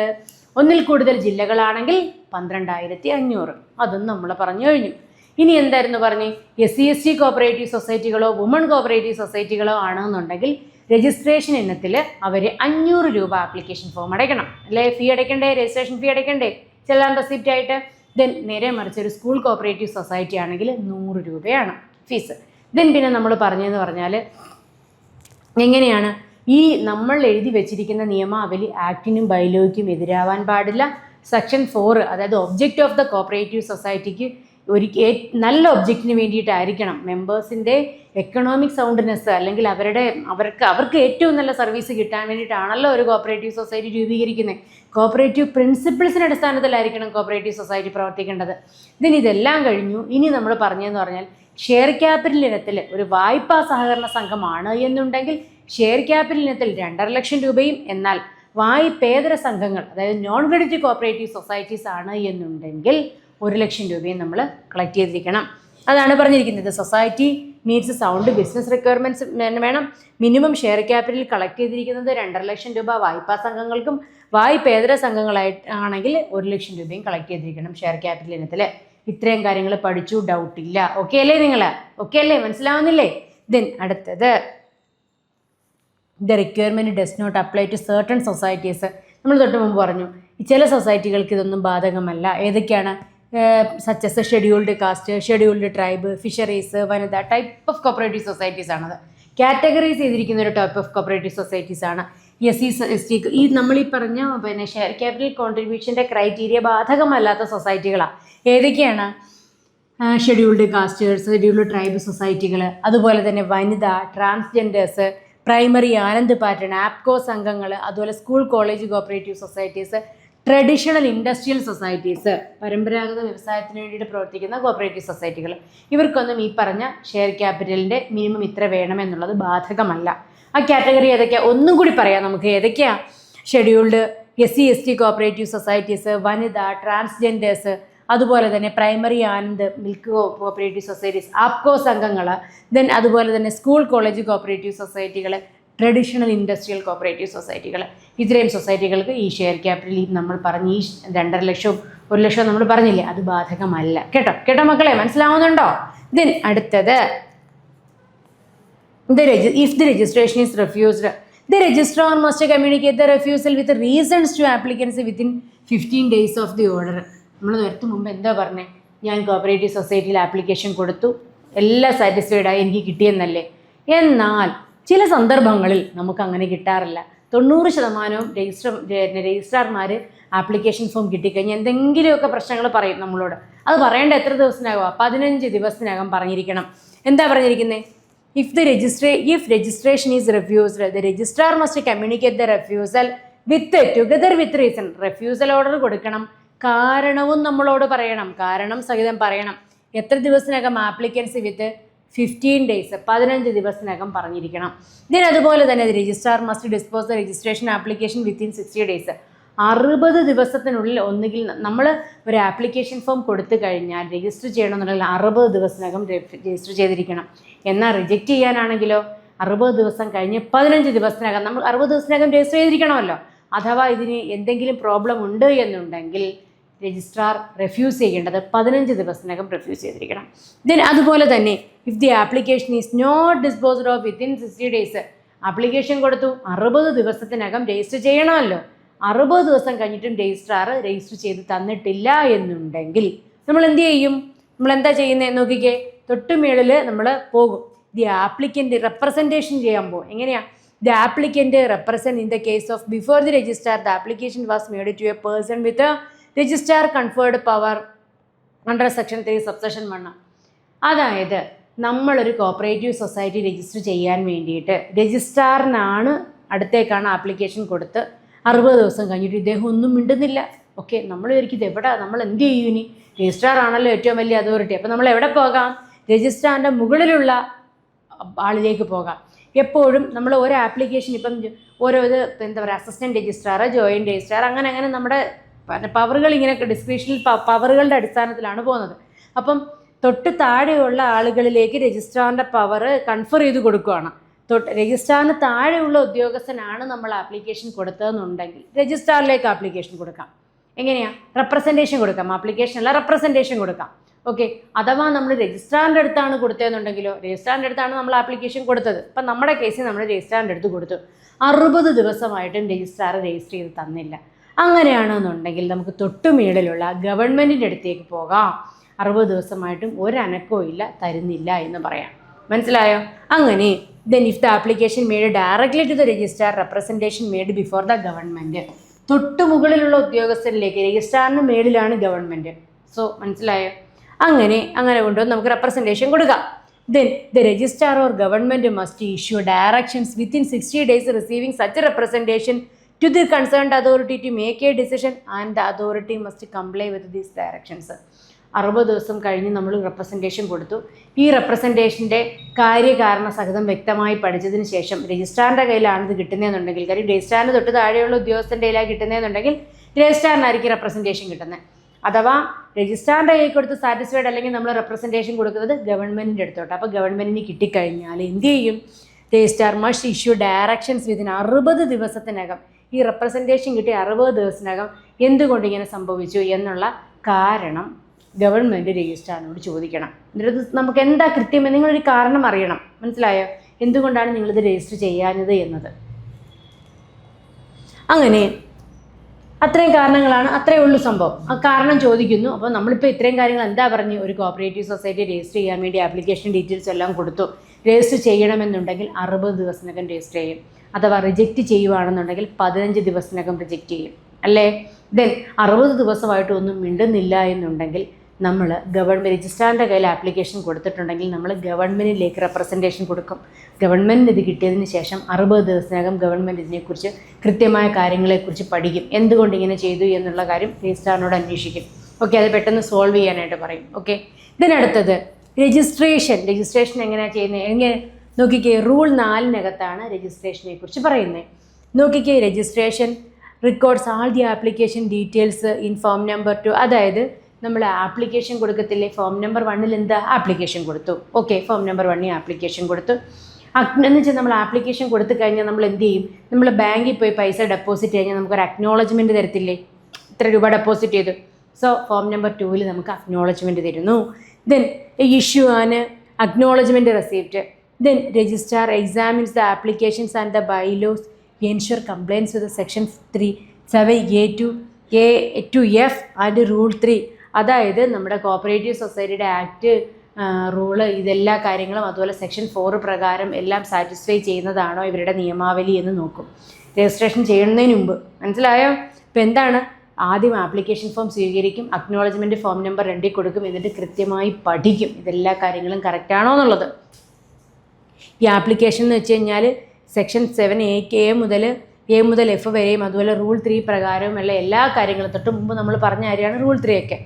ഒന്നിൽ കൂടുതൽ ജില്ലകളാണെങ്കിൽ 12500. അതും നമ്മൾ പറഞ്ഞു കഴിഞ്ഞു. ഇനി എന്തായിരുന്നു പറഞ്ഞ്? SC/ST കോപ്പറേറ്റീവ് സൊസൈറ്റികളോ വുമൺ കോപ്പറേറ്റീവ് സൊസൈറ്റികളോ ആണെന്നുണ്ടെങ്കിൽ രജിസ്ട്രേഷൻ ഇനത്തിൽ അവർ 500 രൂപ ആപ്ലിക്കേഷൻ ഫോം അടയ്ക്കണം. അല്ലേ? ഫീ അടയ്ക്കണ്ടേ? രജിസ്ട്രേഷൻ ഫീ അടയ്ക്കണ്ടേ? ചെല്ലാൻ റെസിപ്റ്റ് ആയിട്ട്. നേരെ മറിച്ച് ഒരു സ്കൂൾ കോപ്പറേറ്റീവ് സൊസൈറ്റി ആണെങ്കിൽ 100 രൂപയാണ് ഫീസ്. പിന്നെ നമ്മൾ പറഞ്ഞതെന്ന് പറഞ്ഞാൽ എങ്ങനെയാണ്? ഈ നമ്മൾ എഴുതി വെച്ചിരിക്കുന്ന നിയമാവലി ആക്ടിനും ബൈലോയ്ക്കും എതിരാവാൻ പാടില്ല. സെക്ഷൻ 4, അതായത് ഒബ്ജക്റ്റ് ഓഫ് ദ കോപ്പറേറ്റീവ് സൊസൈറ്റിക്ക് നല്ല ഒബ്ജക്റ്റിന് വേണ്ടിയിട്ടായിരിക്കണം. മെമ്പേഴ്സിൻ്റെ എക്കണോമിക് സൗണ്ട്നെസ് അല്ലെങ്കിൽ അവർക്ക് ഏറ്റവും നല്ല സർവീസ് കിട്ടാൻ വേണ്ടിയിട്ടാണല്ലോ ഒരു കോപ്പറേറ്റീവ് സൊസൈറ്റി രൂപീകരിക്കുന്നത്. കോപ്പറേറ്റീവ് പ്രിൻസിപ്പിൾസിൻ്റെ അടിസ്ഥാനത്തിലായിരിക്കണം കോപ്പറേറ്റീവ് സൊസൈറ്റി പ്രവർത്തിക്കേണ്ടത്. ഇതെല്ലാം കഴിഞ്ഞു. ഇനി നമ്മൾ പറഞ്ഞതെന്ന് പറഞ്ഞാൽ ഷെയർ ക്യാപിറ്റൽ ഇനത്തിൽ ഒരു വായ്പാ സഹകരണ സംഘമാണ് എന്നുണ്ടെങ്കിൽ ഷെയർ ക്യാപിറ്റൽ ഇനത്തിൽ 2.5 ലക്ഷം രൂപയും, എന്നാൽ വായ്പേതര സംഘങ്ങൾ അതായത് നോൺ ക്രെഡിറ്റ് കോപ്പറേറ്റീവ് സൊസൈറ്റീസ് ആണ് എന്നുണ്ടെങ്കിൽ 1 ലക്ഷം രൂപയും നമ്മൾ കളക്ട് ചെയ്തിരിക്കണം. അതാണ് പറഞ്ഞിരിക്കുന്നത്. Society meats sound business requirements വേണം. മിനിമം ഷെയർ ക്യാപിറ്റൽ കളക്ട് ചെയ്തിരിക്കുന്നത് 2.5 ലക്ഷം രൂപ വായ്പാ സംഘങ്ങൾക്കും, വായ്പേതര സംഘങ്ങളായിട്ടാണെങ്കിൽ 1 ലക്ഷം രൂപയും കളക്ട് ചെയ്തിരിക്കണം ഷെയർ ക്യാപിറ്റൽ ഇനത്തിൽ. ഇത്രയും കാര്യങ്ങൾ പഠിച്ചു, ഡൗട്ടില്ല. ഓക്കെ അല്ലേ? നിങ്ങൾ ഓക്കെ അല്ലേ? മനസ്സിലാവുന്നില്ലേ? അടുത്തത് the requirement does not apply to certain societies. നമ്മൾ തൊട്ട് മുമ്പ് പറഞ്ഞു ചില സൊസൈറ്റികൾക്ക് ഇതൊന്നും ബാധകമല്ല. ഏതൊക്കെയാണ്? Such as scheduled caste, scheduled tribe, fisheries, വനിത ടൈപ്പ് ഓഫ് കോപ്പറേറ്റീവ് സൊസൈറ്റീസ് ആണത്. കാറ്റഗറൈസ് ചെയ്തിരിക്കുന്ന ഒരു ടൈപ്പ് ഓഫ് കോപ്പറേറ്റീവ് സൊസൈറ്റീസ് ആണ്. SC/ST ഈ നമ്മളീ പറഞ്ഞ ഷെയർ ക്യാപിറ്റൽ കോൺട്രിബ്യൂഷൻ്റെ ക്രൈറ്റീരിയ ബാധകമല്ലാത്ത സൊസൈറ്റികളാണ്. ഏതൊക്കെയാണ്? ഷെഡ്യൂൾഡ് കാസ്റ്റേഴ്സ്, ഷെഡ്യൂൾഡ് ട്രൈബ് സൊസൈറ്റികൾ, അതുപോലെ തന്നെ വനിത, transgenders, primary Anand pattern, Apco സംഘങ്ങൾ, അതുപോലെ school college cooperative societies, traditional industrial societies, പരമ്പരാഗത വ്യവസായത്തിന് വേണ്ടിയിട്ട് പ്രവർത്തിക്കുന്ന കോപ്പറേറ്റീവ് സൊസൈറ്റികൾ. ഇവർക്കൊന്നും ഈ പറഞ്ഞ ഷെയർ ക്യാപിറ്റലിൻ്റെ മിനിമം ഇത്ര വേണമെന്നുള്ളത് ബാധകമല്ല. ആ കാറ്റഗറി ഏതൊക്കെയാണ്? ഒന്നും കൂടി പറയാം നമുക്ക്. ഏതൊക്കെയാണ്? ഷെഡ്യൂൾഡ്, SC/ST കോപ്പറേറ്റീവ് സൊസൈറ്റീസ്, വനിത, ട്രാൻസ്ജെൻഡേഴ്സ്, അതുപോലെ തന്നെ primary Anand milk cooperative societies, Apco സംഘങ്ങൾ, അതുപോലെ തന്നെ സ്കൂൾ കോളേജ് കോപ്പറേറ്റീവ് സൊസൈറ്റികൾ, ട്രഡീഷണൽ ഇൻഡസ്ട്രിയൽ കോപ്പറേറ്റീവ് സൊസൈറ്റികൾ. ഇത്രയും സൊസൈറ്റികൾക്ക് ഈ ഷെയർ ക്യാപിറ്റൽ നമ്മൾ പറഞ്ഞ ഈ 2.5 ലക്ഷം 1 ലക്ഷം നമ്മൾ പറഞ്ഞില്ലേ, അത് ബാധകമല്ല. കേട്ടോ മക്കളെ, മനസ്സിലാവുന്നുണ്ടോ? ദെൻ അടുത്തത്, if the registration is refused, the registrar must communicate the refusal with reasons to applicants within 15 days of the order. നമ്മൾ നേരത്തെ മുമ്പ് എന്താ പറഞ്ഞേ, ഞാൻ കോപ്പറേറ്റീവ് സൊസൈറ്റിയിൽ ആപ്ലിക്കേഷൻ കൊടുത്തു, എല്ലാം സാറ്റിസ്ഫൈഡായി, എനിക്ക് കിട്ടിയെന്നല്ലേ. എന്നാൽ ചില സന്ദർഭങ്ങളിൽ നമുക്ക് അങ്ങനെ കിട്ടാറില്ല. 90% രജിസ്ട്രാർമാർ ആപ്ലിക്കേഷൻ ഫോം കിട്ടിക്കഴിഞ്ഞാൽ എന്തെങ്കിലുമൊക്കെ പ്രശ്നങ്ങൾ പറയും നമ്മളോട്. അത് പറയേണ്ട എത്ര ദിവസത്തിനകം? 15 ദിവസത്തിനകം പറഞ്ഞിരിക്കണം. എന്താ പറഞ്ഞിരിക്കുന്നത്? If registration is refused, the registrar must communicate the refusal together with reason. Refusal order കൊടുക്കണം, കാരണവും നമ്മളോട് പറയണം, കാരണം സഹിതം പറയണം. എത്ര ദിവസത്തിനകം? ആപ്ലിക്കൻസ് വിത്ത് 15 days, 15 ദിവസത്തിനകം പറഞ്ഞിരിക്കണം. ദെൻ അതുപോലെ തന്നെ registrar must dispose the registration application within 60 days. 60 ദിവസത്തിനുള്ളിൽ ഒന്നുകിൽ നമ്മൾ ഒരു ആപ്ലിക്കേഷൻ ഫോം കൊടുത്തു കഴിഞ്ഞാൽ രജിസ്റ്റർ ചെയ്യണമെന്നുണ്ടെങ്കിൽ 60 ദിവസത്തിനകം രജിസ്റ്റർ ചെയ്തിരിക്കണം. എന്നാൽ റിജക്റ്റ് ചെയ്യാനാണെങ്കിലോ 60 ദിവസം കഴിഞ്ഞ് 15 ദിവസത്തിനകം നമ്മൾ 60 ദിവസത്തിനകം രജിസ്റ്റർ ചെയ്തിരിക്കണമല്ലോ. അഥവാ ഇതിന് എന്തെങ്കിലും പ്രോബ്ലം ഉണ്ട് എന്നുണ്ടെങ്കിൽ രജിസ്ട്രാർ റെഫ്യൂസ് ചെയ്യേണ്ടത് 15 ദിവസത്തിനകം റെഫ്യൂസ് ചെയ്തിരിക്കണം. ദെൻ അതുപോലെ തന്നെ if the application is not disposed of within 60 days, application കൊടുത്തു 60 ദിവസത്തിനകം രജിസ്റ്റർ ചെയ്യണമല്ലോ. 60 ദിവസം കഴിഞ്ഞിട്ടും രജിസ്ട്രാർ രജിസ്റ്റർ ചെയ്ത് തന്നിട്ടില്ല എന്നുണ്ടെങ്കിൽ നമ്മൾ എന്ത് ചെയ്യും? നമ്മൾ എന്താ ചെയ്യുന്നത് നോക്കിക്കേ, തൊട്ടുമേളിൽ നമ്മൾ പോകും. ദി ആപ്ലിക്കൻ്റ് റെപ്രസെൻറ്റേഷൻ ചെയ്യാൻ പോകും. എങ്ങനെയാണ്? The applicant represent in the case of before the registrar the application was made to a person with registrar conferred power under section 3 subsection 1. അതായത് നമ്മളൊരു കോപ്പറേറ്റീവ് സൊസൈറ്റി രജിസ്റ്റർ ചെയ്യാൻ വേണ്ടിയിട്ട് രജിസ്ട്രാറിനാണ് അടുത്തേക്കാണ് ആപ്ലിക്കേഷൻ കൊടുത്ത് 60 ദിവസം കഴിഞ്ഞിട്ട് ഇദ്ദേഹം ഒന്നും മിണ്ടുന്നില്ല. ഓക്കെ, നമ്മൾ വിചാരിക്കും ഇത് എവിടെ, നമ്മൾ എന്ത് ചെയ്യും ഇനി? രജിസ്ട്രാർ ആണല്ലോ ഏറ്റവും വലിയ അതോറിറ്റി. അപ്പോൾ നമ്മൾ എവിടെ പോകാം? രജിസ്ട്രാറിൻ്റെ മുകളിലുള്ള ആളിലേക്ക് പോകാം. എപ്പോഴും നമ്മൾ ഒരു ആപ്ലിക്കേഷൻ ഇപ്പം ഓരോ ഇത് എന്താ പറയുക, അസിസ്റ്റൻറ്റ് രജിസ്ട്രാർ, ജോയിൻറ്റ് രജിസ്ട്രാർ, അങ്ങനെ നമ്മുടെ പവറുകൾ ഇങ്ങനെ ഡിസ്ക്രിപ്ഷനിൽ പവറുകളുടെ അടിസ്ഥാനത്തിലാണ് പോകുന്നത്. അപ്പം തൊട്ട് താഴെയുള്ള ആളുകളിലേക്ക് രജിസ്ട്രാറിൻ്റെ പവർ കൺഫർ ചെയ്ത് കൊടുക്കുകയാണ്. രജിസ്ട്രാറിന് താഴെയുള്ള ഉദ്യോഗസ്ഥനാണ് നമ്മൾ ആപ്ലിക്കേഷൻ കൊടുത്തതെന്നുണ്ടെങ്കിൽ രജിസ്ട്രാറിലേക്ക് ആപ്ലിക്കേഷൻ കൊടുക്കാം. എങ്ങനെയാണ്? റെപ്രസെൻറ്റേഷൻ കൊടുക്കാം. ആപ്ലിക്കേഷൻ അല്ല, റെപ്രസെൻറ്റേഷൻ കൊടുക്കാം. ഓക്കെ, അഥവാ നമ്മൾ രജിസ്ട്രാറിൻ്റെ അടുത്താണ് കൊടുത്തതെന്നുണ്ടെങ്കിലോ, രജിസ്ട്രാറിൻ്റെ അടുത്താണ് നമ്മൾ ആപ്ലിക്കേഷൻ കൊടുത്തത്. ഇപ്പം നമ്മുടെ കേസിൽ നമ്മൾ രജിസ്ട്രാറിൻ്റെ അടുത്ത് കൊടുത്തു, 60 ദിവസമായിട്ടും രജിസ്ട്രാർ രജിസ്റ്റർ ചെയ്ത് തന്നില്ല. അങ്ങനെയാണെന്നുണ്ടെങ്കിൽ നമുക്ക് തൊട്ടുമേളിലുള്ള ഗവൺമെൻറ്റിൻ്റെ അടുത്തേക്ക് പോകാം. 60 ദിവസമായിട്ടും ഒരനക്കവും ഇല്ല, തരുന്നില്ല എന്ന് പറയാം. മനസ്സിലായോ? അങ്ങനെ then if the application made directly to the registrar, representation made before the government, തൊട്ട് മുകളിലുള്ള ഉദ്യോഗസ്ഥരിലേക്ക്, രജിസ്ട്രാറിന് മേളിലാണ് ഗവൺമെൻറ്. സോ മനസ്സിലായോ? അങ്ങനെ കൊണ്ടുവന്ന് നമുക്ക് റെപ്രസെൻറ്റേഷൻ കൊടുക്കാം. Then the registrar or government must issue directions within 60 days receiving such a representation to the concerned authority to make a decision, and the authority must comply with these directions. 60 ദിവസം കഴിഞ്ഞ് നമ്മൾ representation കൊടുത്തു. ഈ റെപ്രസെൻറ്റേഷൻ്റെ കാര്യകാരണ സഹിതം വ്യക്തമായി പഠിച്ചതിന് ശേഷം രജിസ്ട്രാറിൻ്റെ കയ്യിലാണ് ഇത് കിട്ടുന്നതെന്നുണ്ടെങ്കിൽ, കാര്യം രജിസ്ട്രാറിന് തൊട്ട് താഴെയുള്ള ഉദ്യോഗസ്ഥൻ്റെ കയ്യിലാണ് കിട്ടുന്നതെന്നുണ്ടെങ്കിൽ രജിസ്ട്രാറിനായിരിക്കും റെപ്രസെൻറ്റേഷൻ കിട്ടുന്നത്. അഥവാ രജിസ്ട്രാറിൻ്റെ കയ്യിൽ കൊടുത്ത് സാറ്റിസ്ഫൈഡ് അല്ലെങ്കിൽ നമ്മൾ റെപ്രസെൻറ്റേഷൻ കൊടുക്കുന്നത് ഗവൺമെൻറ്റിൻ്റെ അടുത്തോട്ട്. അപ്പോൾ ഗവൺമെൻറ്റിന് കിട്ടിക്കഴിഞ്ഞാൽ എന്ത് ചെയ്യും? Registrar must issue directions within 60 ദിവസത്തിനകം. ഈ റെപ്രസെൻറ്റേഷൻ കിട്ടിയ 60 ദിവസത്തിനകം എന്തുകൊണ്ട് ഇങ്ങനെ സംഭവിച്ചു എന്നുള്ള കാരണം ഗവൺമെൻറ് രജിസ്ട്രാറിനോട് ചോദിക്കണം. എന്നിട്ട് നമുക്ക് എന്താ കൃത്യം, നിങ്ങളൊരു കാരണം അറിയണം. മനസ്സിലായോ? എന്തുകൊണ്ടാണ് നിങ്ങളിത് രജിസ്റ്റർ ചെയ്യാഞ്ഞത് എന്നത്. അങ്ങനെ അത്രയും കാരണങ്ങളാണ്, അത്രയേ ഉള്ളൂ സംഭവം. ആ കാരണം ചോദിക്കുന്നു. അപ്പോൾ നമ്മളിപ്പോൾ ഇത്രയും കാര്യങ്ങൾ എന്താ പറഞ്ഞു? ഒരു കോപ്പറേറ്റീവ് സൊസൈറ്റി രജിസ്റ്റർ ചെയ്യാൻ വേണ്ടി ആപ്ലിക്കേഷൻ ഡീറ്റെയിൽസ് എല്ലാം കൊടുത്തു. രജിസ്റ്റർ ചെയ്യണമെന്നുണ്ടെങ്കിൽ 60 ദിവസത്തിനകം രജിസ്റ്റർ ചെയ്യും. അഥവാ റിജക്റ്റ് ചെയ്യുവാണെന്നുണ്ടെങ്കിൽ 15 ദിവസത്തിനകം റിജക്റ്റ് ചെയ്യും, അല്ലേ? ദെൻ 60 ദിവസമായിട്ട് ഒന്നും മിണ്ടുന്നില്ല എന്നുണ്ടെങ്കിൽ നമ്മൾ രജിസ്ട്രാറിൻ്റെ കയ്യിൽ ആപ്ലിക്കേഷൻ കൊടുത്തിട്ടുണ്ടെങ്കിൽ നമ്മൾ ഗവൺമെൻറ്റിലേക്ക് റെപ്രസെൻറ്റേഷൻ കൊടുക്കും. ഗവൺമെൻറ്റിന് ഇത് കിട്ടിയതിന് ശേഷം 60 ദിവസത്തിനകം ഗവൺമെൻറ് ഇതിനെക്കുറിച്ച് കൃത്യമായ കാര്യങ്ങളെക്കുറിച്ച് പഠിക്കും. എന്തുകൊണ്ട് ഇങ്ങനെ ചെയ്തു എന്നുള്ള കാര്യം രജിസ്ട്രാറിനോട് അന്വേഷിക്കും. ഓക്കെ, അത് പെട്ടെന്ന് സോൾവ് ചെയ്യാനായിട്ട് പറയും. ഓക്കെ, ഇതിനടുത്തത് രജിസ്ട്രേഷൻ എങ്ങനെയാണ് ചെയ്യുന്നത്? എങ്ങനെ നോക്കിക്കേ, റൂൾ 4-നകത്താണ് രജിസ്ട്രേഷനെ കുറിച്ച് പറയുന്നത്. നോക്കിക്കേ, registration records all the application details in form number 2. അതായത് നമ്മൾ ആപ്ലിക്കേഷൻ കൊടുക്കത്തില്ലേ, ഫോം നമ്പർ 1 എന്താ ആപ്ലിക്കേഷൻ കൊടുത്തു. ഓക്കെ, ഫോം നമ്പർ 1 ആപ്ലിക്കേഷൻ കൊടുത്തു. എന്ന് വെച്ചാൽ നമ്മൾ ആപ്ലിക്കേഷൻ കൊടുത്തു കഴിഞ്ഞാൽ നമ്മൾ എന്ത് ചെയ്യും? നമ്മൾ ബാങ്കിൽ പോയി പൈസ ഡെപ്പോസിറ്റ് കഴിഞ്ഞാൽ നമുക്കൊരു അക്നോളജ്മെൻറ്റ് തരത്തില്ലേ? ഇത്ര രൂപ ഡെപ്പോസിറ്റ് ചെയ്തു. സോ ഫോം നമ്പർ 2 നമുക്ക് അക്നോളജ്മെൻറ്റ് തരുന്നു. ദെൻ ഇഷ്യൂ ആണ് acknowledgement receipt. Then registrar examines the applications and the bylaws ensure compliance with section 7A to F and rule 3. അതായത് നമ്മുടെ കോപ്പറേറ്റീവ് സൊസൈറ്റിയുടെ ആക്ട്, റൂള്, ഇതെല്ലാ കാര്യങ്ങളും അതുപോലെ സെക്ഷൻ 4 പ്രകാരം എല്ലാം സാറ്റിസ്ഫൈ ചെയ്യുന്നതാണോ ഇവരുടെ നിയമാവലി എന്ന് നോക്കും രജിസ്ട്രേഷൻ ചെയ്യുന്നതിന് മുമ്പ്. മനസ്സിലായോ? ഇപ്പം എന്താണ്? ആദ്യം ആപ്ലിക്കേഷൻ ഫോം സ്വീകരിക്കും, അക്നോളജ്മെൻറ്റ് ഫോം നമ്പർ 2 കൊടുക്കും, എന്നിട്ട് കൃത്യമായി പഠിക്കും ഇതെല്ലാ കാര്യങ്ങളും കറക്റ്റാണോ എന്നുള്ളത്. ഈ ആപ്ലിക്കേഷൻ എന്ന് വെച്ച് കഴിഞ്ഞാൽ സെക്ഷൻ 7A മുതൽ F വരെയും അതുപോലെ റൂൾ 3 പ്രകാരവുമുള്ള എല്ലാ കാര്യങ്ങളും തൊട്ട് മുമ്പ് നമ്മൾ പറഞ്ഞ കാര്യമാണ് റൂൾ 3 ഒക്കെ.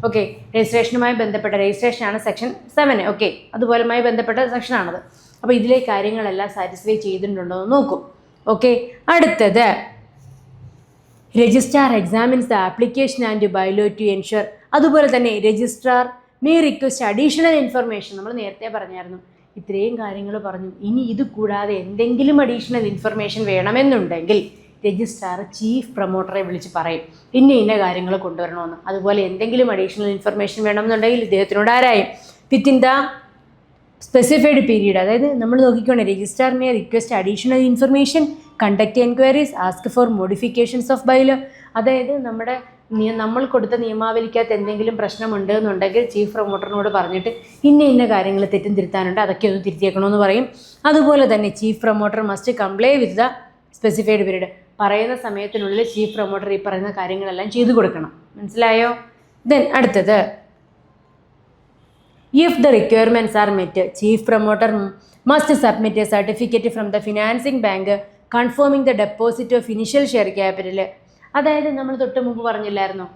ഓക്കെ, രജിസ്ട്രേഷനുമായി ബന്ധപ്പെട്ട രജിസ്ട്രേഷനാണ് സെക്ഷൻ 7. ഓക്കെ, അതുപോലെയുമായി ബന്ധപ്പെട്ട സെക്ഷനാണത്. അപ്പോൾ ഇതിലെ കാര്യങ്ങളെല്ലാം സാറ്റിസ്ഫൈ ചെയ്തിട്ടുണ്ടോ എന്ന് നോക്കും. ഓക്കെ, അടുത്തത് registrar examines the application and bylaw to ensure. അതുപോലെ തന്നെ registrar may request additional information. നമ്മൾ നേരത്തെ പറഞ്ഞായിരുന്നു, ഇത്രയും കാര്യങ്ങൾ പറഞ്ഞു. ഇനി ഇത് കൂടാതെ എന്തെങ്കിലും അഡീഷണൽ ഇൻഫർമേഷൻ വേണമെന്നുണ്ടെങ്കിൽ രജിസ്ട്രാർ ചീഫ് പ്രൊമോട്ടറെ വിളിച്ച് പറയും ഇന്ന കാര്യങ്ങൾ കൊണ്ടുവരണമെന്ന്. അതുപോലെ എന്തെങ്കിലും അഡീഷണൽ ഇൻഫർമേഷൻ വേണമെന്നുണ്ടെങ്കിൽ ഇദ്ദേഹത്തിനോട് ആരായും വിത്തിൻ ദ സ്പെസിഫൈഡ് പീരീഡ്. അതായത് നമ്മൾ നോക്കിക്കോണേ, registrar may request additional information, conduct enquiries, ask for modifications of bylaw. അതായത് നമ്മൾ കൊടുത്ത നിയമാവലിക്കകത്ത് എന്തെങ്കിലും പ്രശ്നമുണ്ട് എന്നുണ്ടെങ്കിൽ ചീഫ് പ്രൊമോട്ടറിനോട് പറഞ്ഞിട്ട് ഇന്ന കാര്യങ്ങൾ തെറ്റും തിരുത്താനുണ്ട്, അതൊക്കെ ഒന്ന് തിരുത്തിയേക്കണമെന്ന് പറയും. അതുപോലെ തന്നെ chief promoter must comply with the specified period. പറയുന്ന സമയത്തിനുള്ളിൽ ചീഫ് പ്രൊമോട്ടർ ഈ പറയുന്ന കാര്യങ്ങളെല്ലാം ചെയ്തു കൊടുക്കണം. മനസ്സിലായോ? ദെൻ അടുത്തത്, if the requirements R met, chief promoter must submit A certificate from the financing bank confirming the deposit of initial share capital. അതായത് നമ്മൾ തൊട്ട് മുമ്പ് പറഞ്ഞില്ലായിരുന്നോ,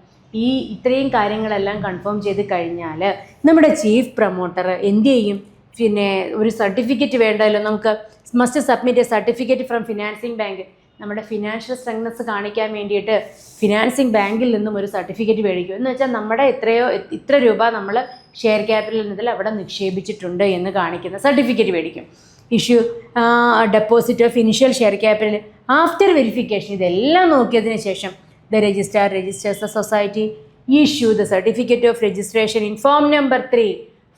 ഇത്രയും കാര്യങ്ങളെല്ലാം കൺഫേം ചെയ്ത് കഴിഞ്ഞാൽ നമ്മുടെ ചീഫ് പ്രൊമോട്ടർ എന്ത് ചെയ്യും? പിന്നെ ഒരു സർട്ടിഫിക്കറ്റ് വേണ്ടല്ലോ നമുക്ക്. Must submit A certificate from financing bank. നമ്മുടെ ഫിനാൻഷ്യൽ സ്ട്രെങ്ത്നെസ് കാണിക്കാൻ വേണ്ടിയിട്ട് ഫിനാൻസിംഗ് ബാങ്കിൽ നിന്നും ഒരു സർട്ടിഫിക്കറ്റ് മേടിക്കും. എന്ന് വെച്ചാൽ നമ്മുടെ ഇത്ര രൂപ നമ്മൾ ഷെയർ ക്യാപിറ്റൽ എന്നതിൽ അവിടെ നിക്ഷേപിച്ചിട്ടുണ്ട് എന്ന് കാണിക്കുന്ന സർട്ടിഫിക്കറ്റ് മേടിക്കും. Issue deposit of initial share capital after verification. ഇതെല്ലാം നോക്കിയതിന് ശേഷം the registrar registers the society, issue the certificate of registration in form number 3.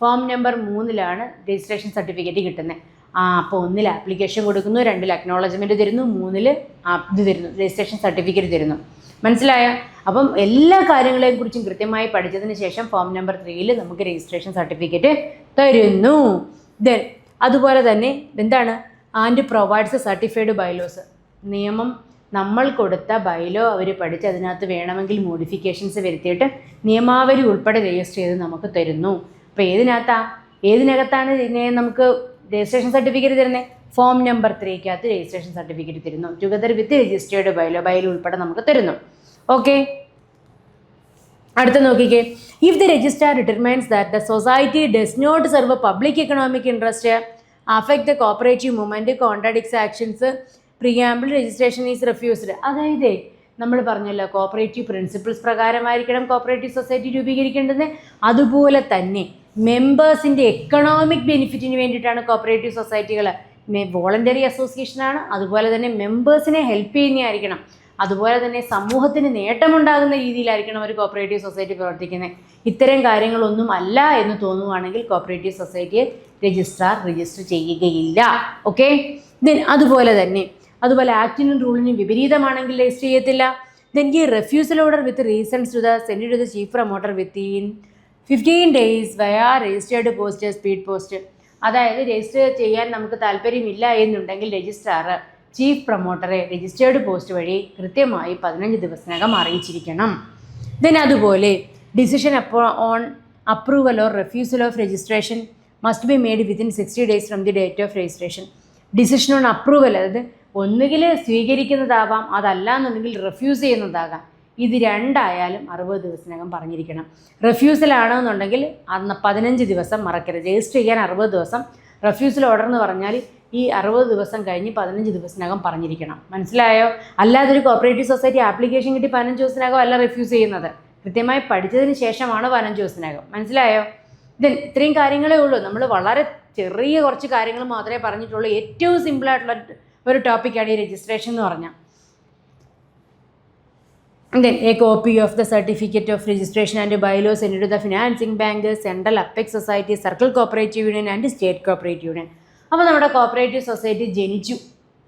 Form number 3 registration certificate കിട്ടുന്നത്. അപ്പോൾ 1 ആപ്ലിക്കേഷൻ കൊടുക്കുന്നു, 2 അക്നോളജ്മെൻറ്റ് തരുന്നു, 3 ഇത് തരുന്നു, രജിസ്ട്രേഷൻ സർട്ടിഫിക്കറ്റ് തരുന്നു. മനസ്സിലായ? അപ്പം എല്ലാ കാര്യങ്ങളെക്കുറിച്ചും കൃത്യമായി പഠിച്ചതിന് ശേഷം ഫോം നമ്പർ 3 നമുക്ക് രജിസ്ട്രേഷൻ സർട്ടിഫിക്കറ്റ് തരുന്നു. ദെൻ അതുപോലെ തന്നെ എന്താണ്? And provides certified bylaws. നിയമം നമ്മൾ കൊടുത്ത ബൈലോ അവർ പഠിച്ച് അതിനകത്ത് വേണമെങ്കിൽ മോഡിഫിക്കേഷൻസ് വരുത്തിയിട്ട് നിയമാവലി ഉൾപ്പെടെ രജിസ്റ്റർ ചെയ്ത് നമുക്ക് തരുന്നു. അപ്പോൾ ഏതിനകത്താണ് ഇതിനെ നമുക്ക് രജിസ്ട്രേഷൻ സർട്ടിഫിക്കറ്റ് തരുന്നത്? ഫോം നമ്പർ 3 രജിസ്ട്രേഷൻ സർട്ടിഫിക്കറ്റ് തരുന്നു. ടുഗദർ വിത്ത് രജിസ്റ്റേർഡ് ബൈലോ ഉൾപ്പെടെ നമുക്ക് തരുന്നു. ഓക്കെ, അടുത്ത നോക്കിക്കേ. If the registrar determines that the society does not serve public economic interest, affect the cooperative movement, contradicts actions, preamble registration is refused. അതായത് നമ്മൾ പറഞ്ഞല്ലോ, cooperative principles പ്രകാരമായിരിക്കണം കോപ്പറേറ്റീവ് സൊസൈറ്റി രൂപീകരിക്കേണ്ടത്. അതുപോലെ തന്നെ മെമ്പേഴ്സിൻ്റെ എക്കണോമിക് ബെനിഫിറ്റിന് വേണ്ടിയിട്ടാണ് കോപ്പറേറ്റീവ് സൊസൈറ്റികൾ. വോളണ്ടറി അസോസിയേഷനാണ്. അതുപോലെ തന്നെ മെമ്പേഴ്സിനെ ഹെൽപ്പ് ചെയ്യുന്നതായിരിക്കണം. അതുപോലെ തന്നെ സമൂഹത്തിന് നേട്ടമുണ്ടാകുന്ന രീതിയിലായിരിക്കണം ഒരു കോപ്പറേറ്റീവ് സൊസൈറ്റി പ്രവർത്തിക്കുന്നത്. ഇത്തരം കാര്യങ്ങളൊന്നും അല്ല എന്ന് തോന്നുവാണെങ്കിൽ കോപ്പറേറ്റീവ് സൊസൈറ്റിയെ രജിസ്ട്രാർ രജിസ്റ്റർ ചെയ്യുകയില്ല. ഓക്കെ, ദെൻ അതുപോലെ ആക്ടിനും റൂളിനും വിപരീതമാണെങ്കിൽ രജിസ്റ്റർ ചെയ്യത്തില്ല. ദെൻ ഈ refusal order with reasons to the send to the chief promoter within 15 days via registered post, speed post. അതായത് രജിസ്റ്റർ ചെയ്യാൻ നമുക്ക് താല്പര്യമില്ല എന്നുണ്ടെങ്കിൽ രജിസ്ട്രാർ ചീഫ് പ്രൊമോട്ടറെ രജിസ്റ്റേർഡ് പോസ്റ്റ് വഴി കൃത്യമായി 15 ദിവസത്തിനകം അറിയിച്ചിരിക്കണം. ദെൻ അതുപോലെ decision on approval or refusal of registration must be made within 60 days from the date of registration. Decision on approval, അതായത് ഒന്നുകിൽ സ്വീകരിക്കുന്നതാവാം, അതല്ല എന്നുണ്ടെങ്കിൽ റെഫ്യൂസ് ചെയ്യുന്നതാകാം. ഇത് രണ്ടായാലും 60 ദിവസത്തിനകം പറഞ്ഞിരിക്കണം. റെഫ്യൂസൽ ആണെന്നുണ്ടെങ്കിൽ അന്ന് 15 ദിവസം മറക്കരുത്. രജിസ്റ്റർ ചെയ്യാൻ 60 ദിവസം. റെഫ്യൂസൽ ഓർഡർ എന്ന് പറഞ്ഞാൽ ഈ 60 ദിവസം കഴിഞ്ഞ് 15 ദിവസത്തിനകം പറഞ്ഞിരിക്കണം. മനസ്സിലായോ? അല്ലാതെ ഒരു കോപ്പറേറ്റീവ് സൊസൈറ്റി ആപ്ലിക്കേഷൻ കിട്ടി 15 ദിവസത്തിനകം അല്ല റെഫ്യൂസ് ചെയ്യുന്നത്. കൃത്യമായി പഠിച്ചതിന് ശേഷമാണ് 15 ദിവസത്തിനകം. മനസ്സിലായോ? ഇത്രയും കാര്യങ്ങളേ ഉള്ളൂ. നമ്മൾ വളരെ ചെറിയ കുറച്ച് കാര്യങ്ങൾ മാത്രമേ പറഞ്ഞിട്ടുള്ളൂ. ഏറ്റവും സിമ്പിളായിട്ടുള്ള ഒരു ടോപ്പിക്കാണ് ഈ രജിസ്ട്രേഷൻ എന്ന് പറഞ്ഞാൽ. Then a copy of the certificate of registration and bylaws sent to the financing bank, central apex society, circle cooperative union and state cooperative union. അപ്പോൾ നമ്മുടെ കോപ്പറേറ്റീവ് സൊസൈറ്റി ജനിച്ചു,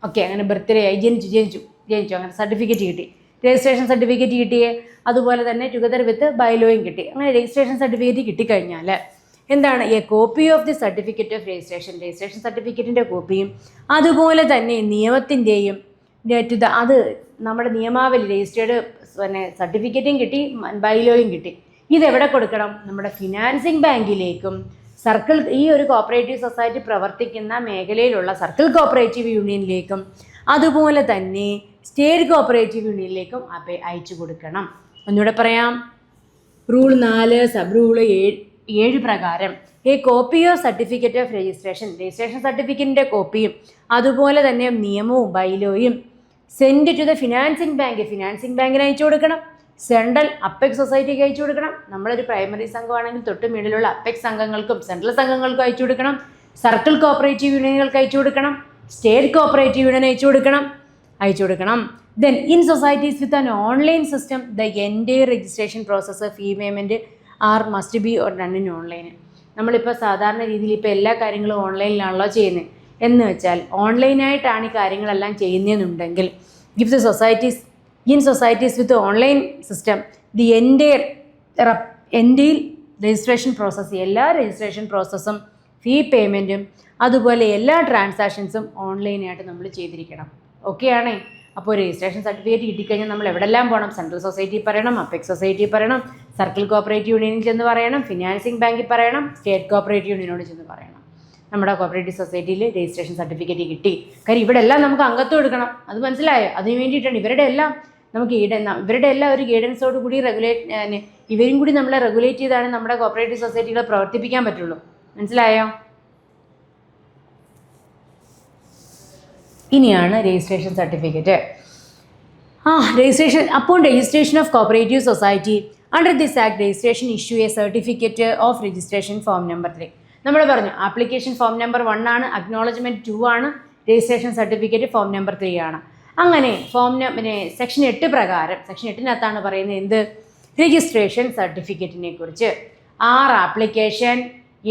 ഓക്കെ, അങ്ങനെ ബർത്ത്ഡേ ആയി, ജനിച്ചു അങ്ങനെ സർട്ടിഫിക്കറ്റ് കിട്ടി, രജിസ്ട്രേഷൻ സർട്ടിഫിക്കറ്റ് കിട്ടിയേ. അതുപോലെ തന്നെ ടുഗദർ വിത്ത് ബൈലോയും കിട്ടി. അങ്ങനെ രജിസ്ട്രേഷൻ സർട്ടിഫിക്കറ്റ് കിട്ടിക്കഴിഞ്ഞാൽ എന്താണ് a copy of the certificate of registration സർട്ടിഫിക്കറ്റിൻ്റെ കോപ്പിയും അതുപോലെ തന്നെ നിയമത്തിൻ്റെയും അത് നമ്മുടെ നിയമാവലി രജിസ്റ്റേർഡ് പിന്നെ സർട്ടിഫിക്കറ്റും കിട്ടി, ബൈലോയും കിട്ടി. ഇതെവിടെ കൊടുക്കണം? നമ്മുടെ ഫിനാൻസിങ് ബാങ്കിലേക്കും സർക്കിൾ, ഈ ഒരു കോപ്പറേറ്റീവ് സൊസൈറ്റി പ്രവർത്തിക്കുന്ന മേഖലയിലുള്ള സർക്കിൾ കോപ്പറേറ്റീവ് യൂണിയനിലേക്കും അതുപോലെ തന്നെ സ്റ്റേറ്റ് കോപ്പറേറ്റീവ് യൂണിയനിലേക്കും അയച്ചു കൊടുക്കണം. ഒന്നുകൂടെ പറയാം. റൂൾ 4 സബ് റൂൾ 7 പ്രകാരം a copy of certificate of registration സർട്ടിഫിക്കറ്റിൻ്റെ കോപ്പിയും അതുപോലെ തന്നെ നിയമവും ബൈലോയും സെൻഡ് ടു ദ ഫിനാൻസിങ് ബാങ്കിന് അയച്ചു കൊടുക്കണം. സെൻട്രൽ അപ്പെക്സ് സൊസൈറ്റിക്ക് അയച്ചു കൊടുക്കണം. നമ്മളൊരു പ്രൈമറി സംഘമാണെങ്കിൽ തൊട്ട് മുകളിലുള്ള അപ്പെക്സ് സംഘങ്ങൾക്കും സെൻട്രൽ സംഘങ്ങൾക്കും അയച്ചു കൊടുക്കണം. സർക്കിൾ കോപ്പറേറ്റീവ് യൂണിയനുകൾക്ക് അയച്ചു കൊടുക്കണം. സ്റ്റേറ്റ് കോപ്പറേറ്റീവ് യൂണിയൻ അയച്ചു കൊടുക്കണം. Then in societies with an online system the entire registration process fee payment must be done in online. നമ്മളിപ്പോൾ സാധാരണ രീതിയിൽ ഇപ്പോൾ എല്ലാ കാര്യങ്ങളും ഓൺലൈനിലാണല്ലോ ചെയ്യുന്നത്. എന്ന് വെച്ചാൽ ഓൺലൈനായിട്ടാണ് ഈ കാര്യങ്ങളെല്ലാം ചെയ്യുന്നതെന്നുണ്ടെങ്കിൽ if the societies with online system the entire registration process, എല്ലാ രജിസ്ട്രേഷൻ പ്രോസസ്സും ഫീ പേയ്മെൻറ്റും അതുപോലെ എല്ലാ ട്രാൻസാക്ഷൻസും ഓൺലൈനായിട്ട് നമ്മൾ ചെയ്തിരിക്കണം. ഓക്കെ ആണേ. അപ്പോൾ രജിസ്ട്രേഷൻ സർട്ടിഫിക്കറ്റ് കിട്ടിക്കഴിഞ്ഞാൽ നമ്മൾ എവിടെല്ലാം പോകണം? സെൻട്രൽ സൊസൈറ്റി പറയണം, അപ്പെക്സ് സൊസൈറ്റി പറയണം, സർക്കിൾ കോപ്പറേറ്റീവ് യൂണിയനിൽ ചെന്ന് പറയണം, ഫിനാൻസിങ് ബാങ്കിൽ പറയണം, സ്റ്റേറ്റ് കോപ്പറേറ്റീവ് യൂണിയനോട് ചെന്ന് പറയണം. നമ്മുടെ കോപ്പറേറ്റീവ് സൊസൈറ്റിയിൽ രജിസ്ട്രേഷൻ സർട്ടിഫിക്കറ്റ് കിട്ടി. കാര്യം ഇവിടെ എല്ലാം നമുക്ക് അംഗത്വം എടുക്കണം. അത് മനസ്സിലായോ? അതിന് വേണ്ടിയിട്ടാണ് ഇവരുടെ എല്ലാം ഒരു ഗൈഡൻസോട് കൂടി ഇവരും കൂടി നമ്മളെ റെഗുലേറ്റ് ചെയ്താണ് നമ്മുടെ കോപ്പറേറ്റീവ് സൊസൈറ്റികളെ പ്രവർത്തിപ്പിക്കാൻ പറ്റുള്ളൂ. മനസ്സിലായോ? ഇനിയാണ് registration certificate. Upon registration of cooperative society under this act, registration issue a certificate of registration form number 3. നമ്മൾ പറഞ്ഞു ആപ്ലിക്കേഷൻ ഫോം നമ്പർ 1 ആണ്, അക്നോളജ്മെൻറ്റ് 2 ആണ്, രജിസ്ട്രേഷൻ സർട്ടിഫിക്കറ്റ് ഫോം നമ്പർ 3 ആണ്. അങ്ങനെ സെക്ഷൻ 8 പ്രകാരം, സെക്ഷൻ 8-നകത്താണ് പറയുന്നത് എന്ത്? രജിസ്ട്രേഷൻ സർട്ടിഫിക്കറ്റിനെ കുറിച്ച്. 6 ആപ്ലിക്കേഷൻ,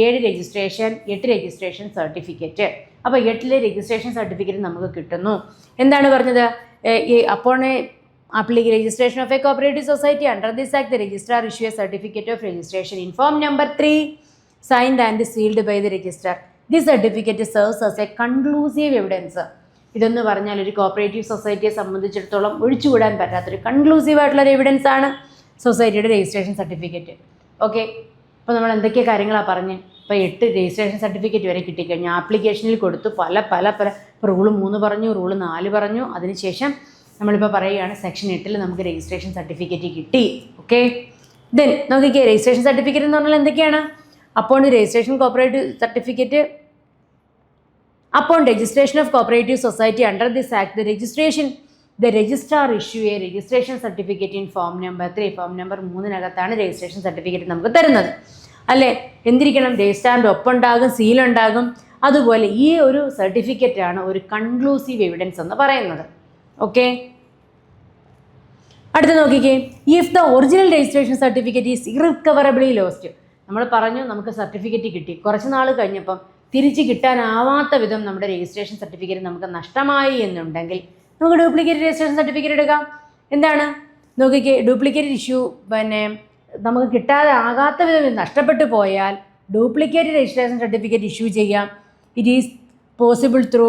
7 രജിസ്ട്രേഷൻ, 8 രജിസ്ട്രേഷൻ സർട്ടിഫിക്കറ്റ്. അപ്പോൾ 8 രജിസ്ട്രേഷൻ സർട്ടിഫിക്കറ്റ് നമുക്ക് കിട്ടുന്നു. എന്താണ് പറഞ്ഞത്? അപ്പോൾ registration of a cooperative society under this act, the registrar issue a certificate of registration in form number 3 signed and sealed by the registrar. This certificate serves as a conclusive evidence. ഇതെന്ന് പറഞ്ഞാൽ ഒരു cooperative സൊസൈറ്റിയെ സംബന്ധിച്ചിടത്തോളം ഒഴിച്ചുകൂടാൻ പറ്റാത്തൊരു conclusive ആയിട്ടുള്ളൊരു evidence ആണ് സൊസൈറ്റിയുടെ registration certificate. Okay, അപ്പോൾ നമ്മൾ എന്തൊക്കെ കാര്യങ്ങളാണ് പറഞ്ഞത്? ഇപ്പോൾ 8 രജിസ്ട്രേഷൻ സർട്ടിഫിക്കറ്റ് വരെ കിട്ടിക്കഴിഞ്ഞു. ആപ്ലിക്കേഷനിൽ കൊടുത്തു, പല റൂള് 3 പറഞ്ഞു, റൂള് 4 പറഞ്ഞു. അതിനുശേഷം നമ്മളിപ്പോൾ പറയുകയാണ് സെക്ഷൻ 8 നമുക്ക് രജിസ്ട്രേഷൻ സർട്ടിഫിക്കറ്റ് കിട്ടി. ഓക്കെ, ദെൻ നോക്കിക്കേ, രജിസ്ട്രേഷൻ സർട്ടിഫിക്കറ്റ് എന്ന് പറഞ്ഞാൽ എന്തൊക്കെയാണ്? അപ്പോൾ registration cooperative certificate upon registration of cooperative society under this act, the registrar issue a registration certificate in form number 3. Form number 3-നകത്താണ് രജിസ്ട്രേഷൻ സർട്ടിഫിക്കറ്റ് നമുക്ക് തരുന്നത്. അല്ലേ? എന്തിരിക്കണം? രജിസ്ട്രാറിൻ്റെ ഒപ്പുണ്ടാകും, സീലുണ്ടാകും. അതുപോലെ ഈ ഒരു സർട്ടിഫിക്കറ്റാണ് ഒരു കൺക്ലൂസീവ് എവിഡൻസ് എന്ന് പറയുന്നത്. ഓക്കെ, അടുത്ത് നോക്കിക്കേ. If the original registration certificate is irrecoverably lost. നമ്മൾ പറഞ്ഞു നമുക്ക് സർട്ടിഫിക്കറ്റ് കിട്ടി, കുറച്ച് നാൾ കഴിഞ്ഞപ്പം തിരിച്ച് കിട്ടാനാവാത്ത വിധം നമ്മുടെ രജിസ്ട്രേഷൻ സർട്ടിഫിക്കറ്റ് നമുക്ക് നഷ്ടമായി എന്നുണ്ടെങ്കിൽ നമുക്ക് ഡ്യൂപ്ലിക്കേറ്റ് രജിസ്ട്രേഷൻ സർട്ടിഫിക്കറ്റ് എടുക്കാം. എന്താണ്? നോക്കിക്കേ, ഡ്യൂപ്ലിക്കേറ്റ് ഇഷ്യൂ നമുക്ക് കിട്ടാതെ ആകാത്ത വിധം നഷ്ടപ്പെട്ടു പോയാൽ ഡ്യൂപ്ലിക്കേറ്റ് രജിസ്ട്രേഷൻ സർട്ടിഫിക്കറ്റ് ഇഷ്യൂ ചെയ്യാം. It is possible through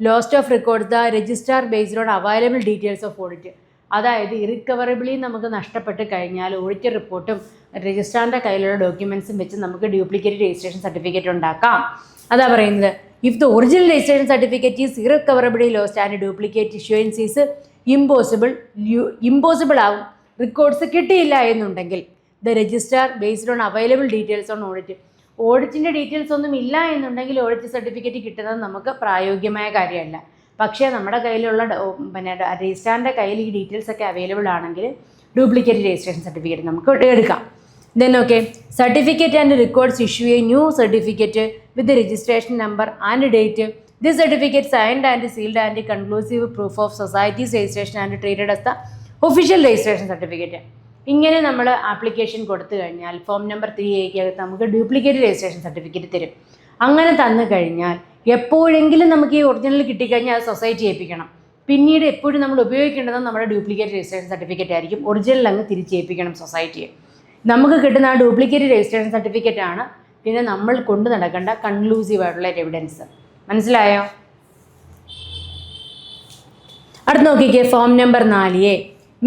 lost of records the registrar based on available details of audit. അതായത് ഇറിക്കവറബിളി നമുക്ക് നഷ്ടപ്പെട്ട് കഴിഞ്ഞാൽ ഓഡിറ്റ് റിപ്പോർട്ടും രജിസ്ട്രാറിൻ്റെ കയ്യിലുള്ള ഡോക്യുമെൻസും വെച്ച് നമുക്ക് ഡ്യൂപ്ലിക്കേറ്റ് രജിസ്ട്രേഷൻ സർട്ടിഫിക്കറ്റ് ഉണ്ടാക്കാം. അതാ പറയുന്നത്, if the original registration certificate is irrecoverably lost and duplicate issuance is impossible ആവും, റെക്കോർഡ്സ് കിട്ടിയില്ല എന്നുണ്ടെങ്കിൽ the registrar based on available details on ഓഡിറ്റിൻ്റെ ഡീറ്റെയിൽസ് ഒന്നും ഇല്ല എന്നുണ്ടെങ്കിൽ ഓഡിറ്റ് സർട്ടിഫിക്കറ്റ് കിട്ടുന്നത് നമുക്ക് പ്രായോഗികമായ കാര്യമല്ല. പക്ഷേ നമ്മുടെ കയ്യിലുള്ള രജിസ്ട്രാറിൻ്റെ കയ്യിൽ ഈ ഡീറ്റെയിൽസ് ഒക്കെ അവൈലബിൾ ആണെങ്കിൽ ഡ്യൂപ്ലിക്കേറ്റ് രജിസ്ട്രേഷൻ സർട്ടിഫിക്കറ്റ് നമുക്ക് എടുക്കാം. Then okay, certificate and records issue a new certificate with the registration number and date. This certificate signed and sealed and conclusive proof of society's registration and treated as the official registration certificate. ഇങ്ങനെ നമ്മൾ application കൊടുത്തു കഴിഞ്ഞാൽ form number 3A നമുക്ക് duplicate registration certificate തരും. അങ്ങനെ തന്നു കഴിഞ്ഞാൽ എപ്പോഴെങ്കിലും നമുക്ക് ഈ ഒറിജിനൽ കിട്ടിക്കഴിഞ്ഞാൽ അത് സൊസൈറ്റി ഏൽപ്പിക്കണം. പിന്നീട് എപ്പോഴും നമ്മൾ ഉപയോഗിക്കേണ്ടത് നമ്മുടെ ഡ്യൂപ്ലിക്കേറ്റ് രജിസ്ട്രേഷൻ സർട്ടിഫിക്കറ്റ് ആയിരിക്കും. ഒറിജിനൽ അങ്ങ് തിരിച്ചേൽപ്പിക്കണം സൊസൈറ്റിയെ. നമുക്ക് കിട്ടുന്ന ആ ഡ്യൂപ്ലിക്കേറ്റ് രജിസ്ട്രേഷൻ സർട്ടിഫിക്കറ്റ് ആണ് പിന്നെ നമ്മൾ കൊണ്ടു നടക്കേണ്ട കൺക്ലൂസീവ് ആയിട്ടുള്ള എവിഡൻസ്. മനസ്സിലായോ? അടുത്ത് നോക്കിക്കേ, form number 4A,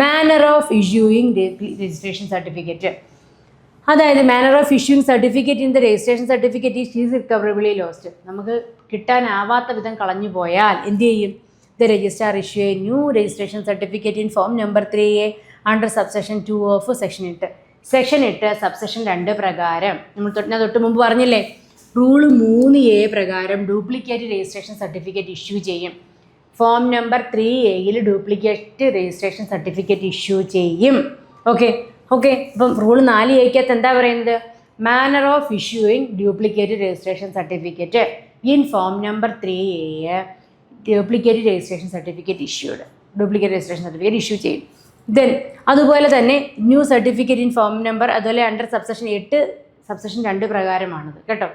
manner of issuing registration certificate. അതായത് manner of issuing certificate in the registration certificate is recoverably lost. നമുക്ക് കിട്ടാനാവാത്ത വിധം കളഞ്ഞു പോയാൽ എന്ത് ചെയ്യും? The registrar issue a new registration certificate in form number 3A under subsection 2 of section 8. Section 8 subsection 2 പ്രകാരം ഞാൻ തൊട്ട് മുമ്പ് പറഞ്ഞില്ലേ, റൂൾ 3A പ്രകാരം ഡ്യൂപ്ലിക്കേറ്റ് രജിസ്ട്രേഷൻ സർട്ടിഫിക്കറ്റ് ഇഷ്യൂ ചെയ്യും. Form number 3A duplicate registration certificate issue ചെയ്യും. ഓക്കെ. അപ്പം rule 4A എന്താ പറയുന്നത്? Manor of issuing duplicate registration certificate in form number 3A duplicate registration certificate issued. Duplicate registration certificate issue ചെയ്യും. Then അതുപോലെ തന്നെ new certificate in form number അതുപോലെ under subsection 8 subsection 2 പ്രകാരമാണത് കേട്ടോ.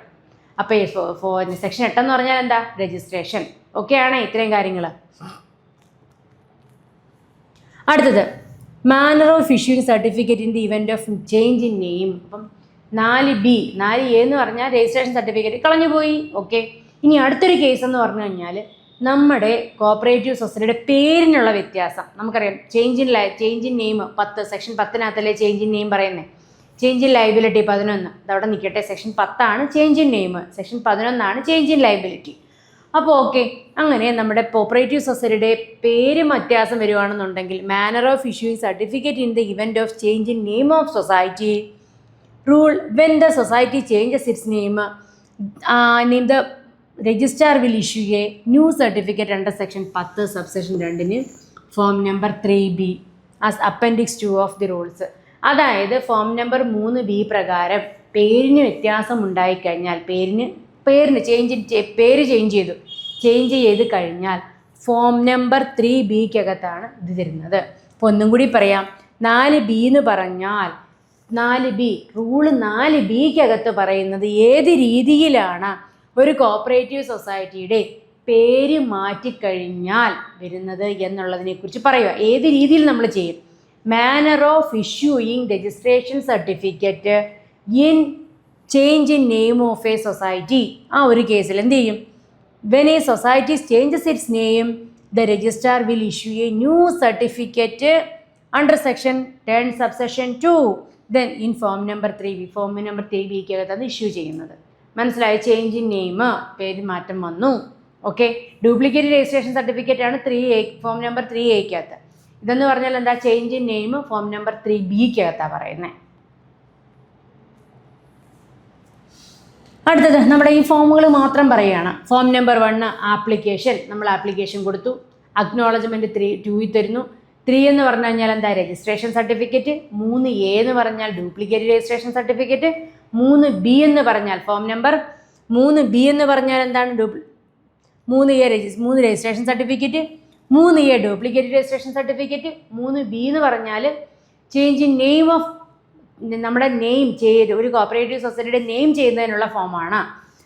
അപ്പോൾ സെക്ഷൻ 8 എന്ന് പറഞ്ഞാൽ എന്താ? രജിസ്ട്രേഷൻ. ഓക്കെ ആണേ ഇത്രയും കാര്യങ്ങൾ. അടുത്തത് manor of issuing certificate in the event of change in name. അപ്പം 4A എന്ന് പറഞ്ഞാൽ രജിസ്ട്രേഷൻ സർട്ടിഫിക്കറ്റ് കളഞ്ഞു പോയി. ഓക്കെ. ഇനി അടുത്തൊരു കേസ് എന്ന് പറഞ്ഞു കഴിഞ്ഞാൽ നമ്മുടെ കോപ്പറേറ്റീവ് സൊസൈറ്റിയുടെ പേരിനുള്ള വ്യത്യാസം. നമുക്കറിയാം change in name 10 section 10 change in name പറയുന്നത്. ചേഞ്ച് ഇൻ ലയബിലിറ്റി 11 അതവിടെ നിൽക്കട്ടെ. Section 10 change in name, section 11 change in liability. അപ്പോൾ ഓക്കെ, അങ്ങനെ നമ്മുടെ കോപ്പറേറ്റീവ് സൊസൈറ്റിയുടെ പേര് വ്യത്യാസം വരുവാണെന്നുണ്ടെങ്കിൽ manner of issuing certificate in the event of change in name of society rule when the society changes its name the registrar will issue a new certificate under section 10 subsection 2 form number 3B as appendix 2 of the rules. അതായത് form number 3B പ്രകാരം പേരിന് വ്യത്യാസം ഉണ്ടായിക്കഴിഞ്ഞാൽ പേര് change ചെയ്ത് കഴിഞ്ഞാൽ form number 3Bക്കകത്താണ് ഇത് തരുന്നത്. അപ്പോൾ ഒന്നും കൂടി പറയാം, 4B എന്ന് പറഞ്ഞാൽ 4B റൂള് 4Bക്കകത്ത് പറയുന്നത് ഏത് രീതിയിലാണ് ഒരു കോപ്പറേറ്റീവ് സൊസൈറ്റിയുടെ പേര് മാറ്റിക്കഴിഞ്ഞാൽ വരുന്നത് എന്നുള്ളതിനെക്കുറിച്ച് പറയുക. ഏത് രീതിയിൽ നമ്മൾ ചെയ്യും? Manner of issuing registration certificate in change in name of a society. ആ ഒരു കേസിൽ എന്ത് ചെയ്യും? When a society changes its name the registrar will issue a new certificate under section 10 subsection 2 then in form number 3B. Form number 3Bക്കകത്താണ് issue ചെയ്യുന്നത്. മനസ്സിലായി? Change in name, പേര് മാറ്റം വന്നു. ഓക്കെ. ഡ്യൂപ്ലിക്കേറ്റ് രജിസ്ട്രേഷൻ സർട്ടിഫിക്കറ്റ് ആണ് 3A form number 3Aക്കകത്ത്. ഇതെന്ന് പറഞ്ഞാൽ എന്താ? Change in name form number 3Bക്കകത്താണ് പറയുന്നത്. അടുത്തത് നമ്മുടെ ഈ ഫോമുകൾ മാത്രം പറയുകയാണ്. Form number 1 application. നമ്മൾ ആപ്ലിക്കേഷൻ കൊടുത്തു. അക്നോളജ്മെൻറ്റ് 2 തരുന്നു. 3 എന്ന് പറഞ്ഞു കഴിഞ്ഞാൽ എന്താ? Registration certificate. 3A എന്ന് പറഞ്ഞാൽ ഡ്യൂപ്ലിക്കേറ്റ് രജിസ്ട്രേഷൻ സർട്ടിഫിക്കറ്റ്. 3B എന്ന് പറഞ്ഞാൽ ഫോം നമ്പർ 3B എന്ന് പറഞ്ഞാൽ എന്താണ്? 3A registration certificate. 3A duplicate registration certificate. 3B എന്ന് പറഞ്ഞാൽ ചേഞ്ച് ഇൻ നെയിം ഓഫ് നമ്മുടെ നെയിം ചെയ്ത് ഒരു കോപ്പറേറ്റീവ് സൊസൈറ്റിയുടെ നെയിം ചെയ്യുന്നതിനുള്ള ഫോമാണ്.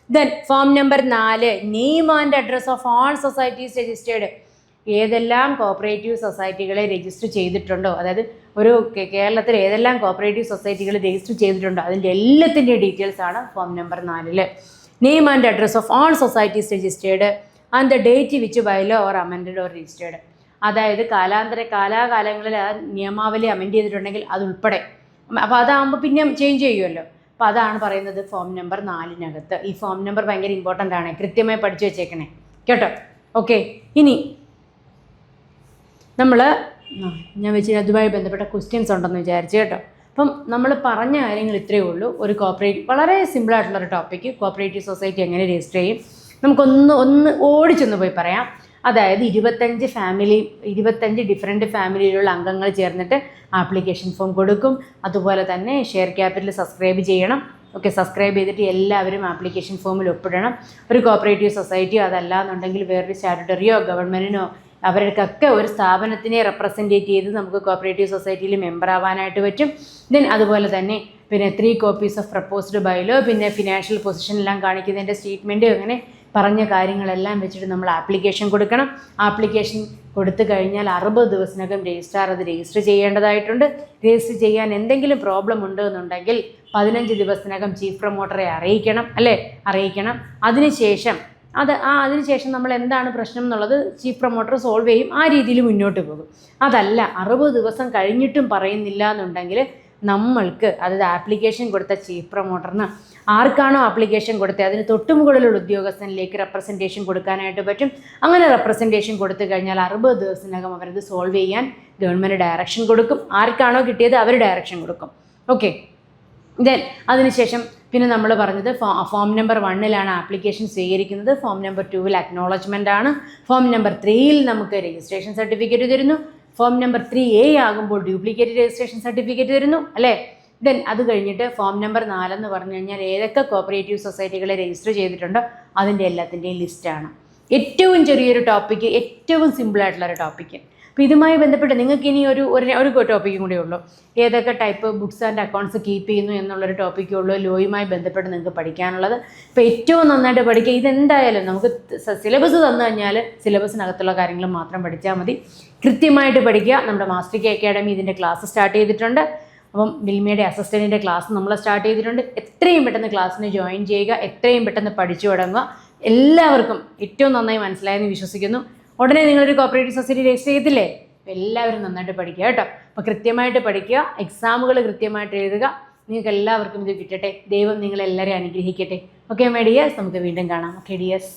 Then form number 4 name and address of all societies registered. ഏതെല്ലാം കോപ്പറേറ്റീവ് സൊസൈറ്റികളെ രജിസ്റ്റർ ചെയ്തിട്ടുണ്ടോ, അതായത് ഒരു കേരളത്തിൽ ഏതെല്ലാം കോപ്പറേറ്റീവ് സൊസൈറ്റികൾ രജിസ്റ്റർ ചെയ്തിട്ടുണ്ടോ അതിൻ്റെ എല്ലാത്തിൻ്റെ ഡീറ്റെയിൽസ് ആണ് form number 4. Name and address of all societies registered and the date which bylaw or amended or registered. അതായത് കാലാകാലങ്ങളിൽ ആ നിയമാവലി അമെൻഡ് ചെയ്തിട്ടുണ്ടെങ്കിൽ അതുൾപ്പെടെ. അപ്പോൾ അതാകുമ്പോൾ പിന്നെ ചേഞ്ച് ചെയ്യുമല്ലോ. അപ്പോൾ അതാണ് പറയുന്നത് ഫോം നമ്പർ 4നകത്ത്. ഈ ഫോം നമ്പർ ഭയങ്കര ഇമ്പോർട്ടൻ്റ് ആണ്, കൃത്യമായി പഠിച്ചു വെച്ചേക്കണേ കേട്ടോ. ഓക്കെ. ഇനി ഞാൻ വെച്ച് അതുമായി ബന്ധപ്പെട്ട ക്വസ്റ്റ്യൻസ് ഉണ്ടെന്ന് വിചാരിച്ചു കേട്ടോ. അപ്പം നമ്മൾ പറഞ്ഞ കാര്യങ്ങൾ ഇത്രയേ ഉള്ളൂ. ഒരു വളരെ സിമ്പിളായിട്ടുള്ളൊരു ടോപ്പിക്ക്, കോപ്പറേറ്റീവ് സൊസൈറ്റി എങ്ങനെ രജിസ്റ്റർ ചെയ്യും, നമുക്കൊന്ന് ഓടിച്ചൊന്ന് പോയി പറയാം. അതായത് 25 ഡിഫറെൻറ്റ് ഫാമിലിയിലുള്ള അംഗങ്ങൾ ചേർന്നിട്ട് ആപ്ലിക്കേഷൻ ഫോം കൊടുക്കും. അതുപോലെ തന്നെ ഷെയർ ക്യാപിറ്റൽ സബ്സ്ക്രൈബ് ചെയ്യണം. ഓക്കെ, സബ്സ്ക്രൈബ് ചെയ്തിട്ട് എല്ലാവരും ആപ്ലിക്കേഷൻ ഫോമിൽ ഒപ്പിടണം. ഒരു കോപ്പറേറ്റീവ് സൊസൈറ്റിയോ അതല്ല എന്നുണ്ടെങ്കിൽ വേറൊരു സ്റ്റാറ്റ്യൂട്ടറിയോ ഗവൺമെൻറ്റിനോ അവർക്കൊക്കെ ഒരു സ്ഥാപനത്തിനെ റെപ്രസെൻറ്റേറ്റ് ചെയ്ത് നമുക്ക് കോപ്പറേറ്റീവ് സൊസൈറ്റിയിൽ മെമ്പർ ആവാനായിട്ട് പറ്റും. ദെൻ അതുപോലെ തന്നെ പിന്നെ 3 കോപ്പീസ് ഓഫ് പ്രപ്പോസ്ഡ് ബൈലോ, പിന്നെ ഫിനാൻഷ്യൽ പൊസിഷനെല്ലാം കാണിക്കുന്നതിൻ്റെ സ്റ്റേറ്റ്മെൻറ്റ്, അങ്ങനെ പറഞ്ഞ കാര്യങ്ങളെല്ലാം വെച്ചിട്ട് നമ്മൾ ആപ്ലിക്കേഷൻ കൊടുക്കണം. ആപ്ലിക്കേഷൻ കൊടുത്തു കഴിഞ്ഞാൽ 60 ദിവസത്തിനകം രജിസ്ട്രാർ അത് രജിസ്റ്റർ ചെയ്യേണ്ടതായിട്ടുണ്ട്. രജിസ്റ്റർ ചെയ്യാൻ എന്തെങ്കിലും പ്രോബ്ലം ഉണ്ട് എന്നുണ്ടെങ്കിൽ 15 ദിവസത്തിനകം ചീഫ് പ്രൊമോട്ടറെ അറിയിക്കണം. അതിനുശേഷം നമ്മൾ എന്താണ് പ്രശ്നം എന്നുള്ളത് ചീഫ് പ്രൊമോട്ടർ സോൾവ് ചെയ്യും. ആ രീതിയിൽ മുന്നോട്ട് പോകും. അതല്ല 60 ദിവസം കഴിഞ്ഞിട്ടും പറയുന്നില്ല എന്നുണ്ടെങ്കിൽ നമ്മൾക്ക്, അതായത് ആപ്ലിക്കേഷൻ കൊടുത്ത ചീഫ് പ്രൊമോട്ടറിന് ആർക്കാണോ ആപ്ലിക്കേഷൻ കൊടുത്തത് അതിന് തൊട്ടുമുകളിലുള്ള ഉദ്യോഗസ്ഥനിലേക്ക് റെപ്രസെൻറ്റേഷൻ കൊടുക്കാനായിട്ട് പറ്റും. അങ്ങനെ റെപ്രസെൻറ്റേഷൻ കൊടുത്തു കഴിഞ്ഞാൽ 60 ദിവസത്തിനകം അവരത് സോൾവ് ചെയ്യാൻ ഗവൺമെൻറ് ഡയറക്ഷൻ കൊടുക്കും. ആർക്കാണോ കിട്ടിയത് അവർ ഡയറക്ഷൻ കൊടുക്കും. ഓക്കെ, ദെൻ അതിനുശേഷം പിന്നെ നമ്മൾ പറഞ്ഞത് ഫോം നമ്പർ 1 ആപ്ലിക്കേഷൻ സ്വീകരിക്കുന്നത്. ഫോം നമ്പർ 2 അക്നോളജ്മെൻ്റ് ആണ്. ഫോം നമ്പർ 3 നമുക്ക് രജിസ്ട്രേഷൻ സർട്ടിഫിക്കറ്റ് തരുന്നു. ഫോം നമ്പർ 3A ആകുമ്പോൾ ഡ്യൂപ്ലിക്കേറ്റ് രജിസ്ട്രേഷൻ സർട്ടിഫിക്കറ്റ് തരുന്നു, അല്ലേ? ദെൻ അത് കഴിഞ്ഞിട്ട് ഫോം നമ്പർ 4 എന്ന് പറഞ്ഞു കഴിഞ്ഞാൽ ഏതൊക്കെ കോപ്പറേറ്റീവ് സൊസൈറ്റികളെ രജിസ്റ്റർ ചെയ്തിട്ടുണ്ടോ അതിൻ്റെ എല്ലാത്തിൻ്റെയും ലിസ്റ്റാണ്. ഏറ്റവും ചെറിയൊരു ടോപ്പിക്ക്, ഏറ്റവും സിമ്പിളായിട്ടുള്ളൊരു ടോപ്പിക്ക്. അപ്പോൾ ഇതുമായി ബന്ധപ്പെട്ട് നിങ്ങൾക്ക് ഇനി ഒരു ടോപ്പിക്കും കൂടെ ഉള്ളൂ. ഏതൊക്കെ type books and accounts keep ചെയ്യുന്നു എന്നുള്ളൊരു ടോപ്പിക്കേ ഉള്ളൂ ലോയുമായി ബന്ധപ്പെട്ട് നിങ്ങൾക്ക് പഠിക്കാനുള്ളത്. അപ്പോൾ ഏറ്റവും നന്നായിട്ട് പഠിക്കുക. ഇതെന്തായാലും നമുക്ക് സിലബസ് തന്നു കഴിഞ്ഞാൽ സിലബസിനകത്തുള്ള കാര്യങ്ങൾ മാത്രം പഠിച്ചാൽ മതി. കൃത്യമായിട്ട് പഠിക്കുക. നമ്മുടെ മാസ്റ്റർ കെ അക്കാഡമി ഇതിൻ്റെ ക്ലാസ് സ്റ്റാർട്ട് ചെയ്തിട്ടുണ്ട്. അപ്പം മിൽമയുടെ അസിസ്റ്റൻറ്റിൻ്റെ ക്ലാസ് നമ്മൾ സ്റ്റാർട്ട് ചെയ്തിട്ടുണ്ട്. എത്രയും പെട്ടെന്ന് ക്ലാസ്സിന് ജോയിൻ ചെയ്യുക, എത്രയും പെട്ടെന്ന് പഠിച്ചു തുടങ്ങുക. എല്ലാവർക്കും ഏറ്റവും നന്നായി മനസ്സിലായെന്ന് വിശ്വസിക്കുന്നു. ഉടനെ നിങ്ങളൊരു കോപ്പറേറ്റീവ് സൊസൈറ്റി രജിസ്റ്റർ ചെയ്തില്ലേ? എല്ലാവരും നന്നായിട്ട് പഠിക്കുക കേട്ടോ. അപ്പോൾ കൃത്യമായിട്ട് പഠിക്കുക, എക്സാമുകൾ കൃത്യമായിട്ട് എഴുതുക. നിങ്ങൾക്ക് എല്ലാവർക്കും ഇത് കിട്ടട്ടെ. ദൈവം നിങ്ങളെല്ലാവരെയും അനുഗ്രഹിക്കട്ടെ. ഓക്കെ മൈ ഡിയേഴ്സ്, നമുക്ക് വീണ്ടും കാണാം. Okay dears.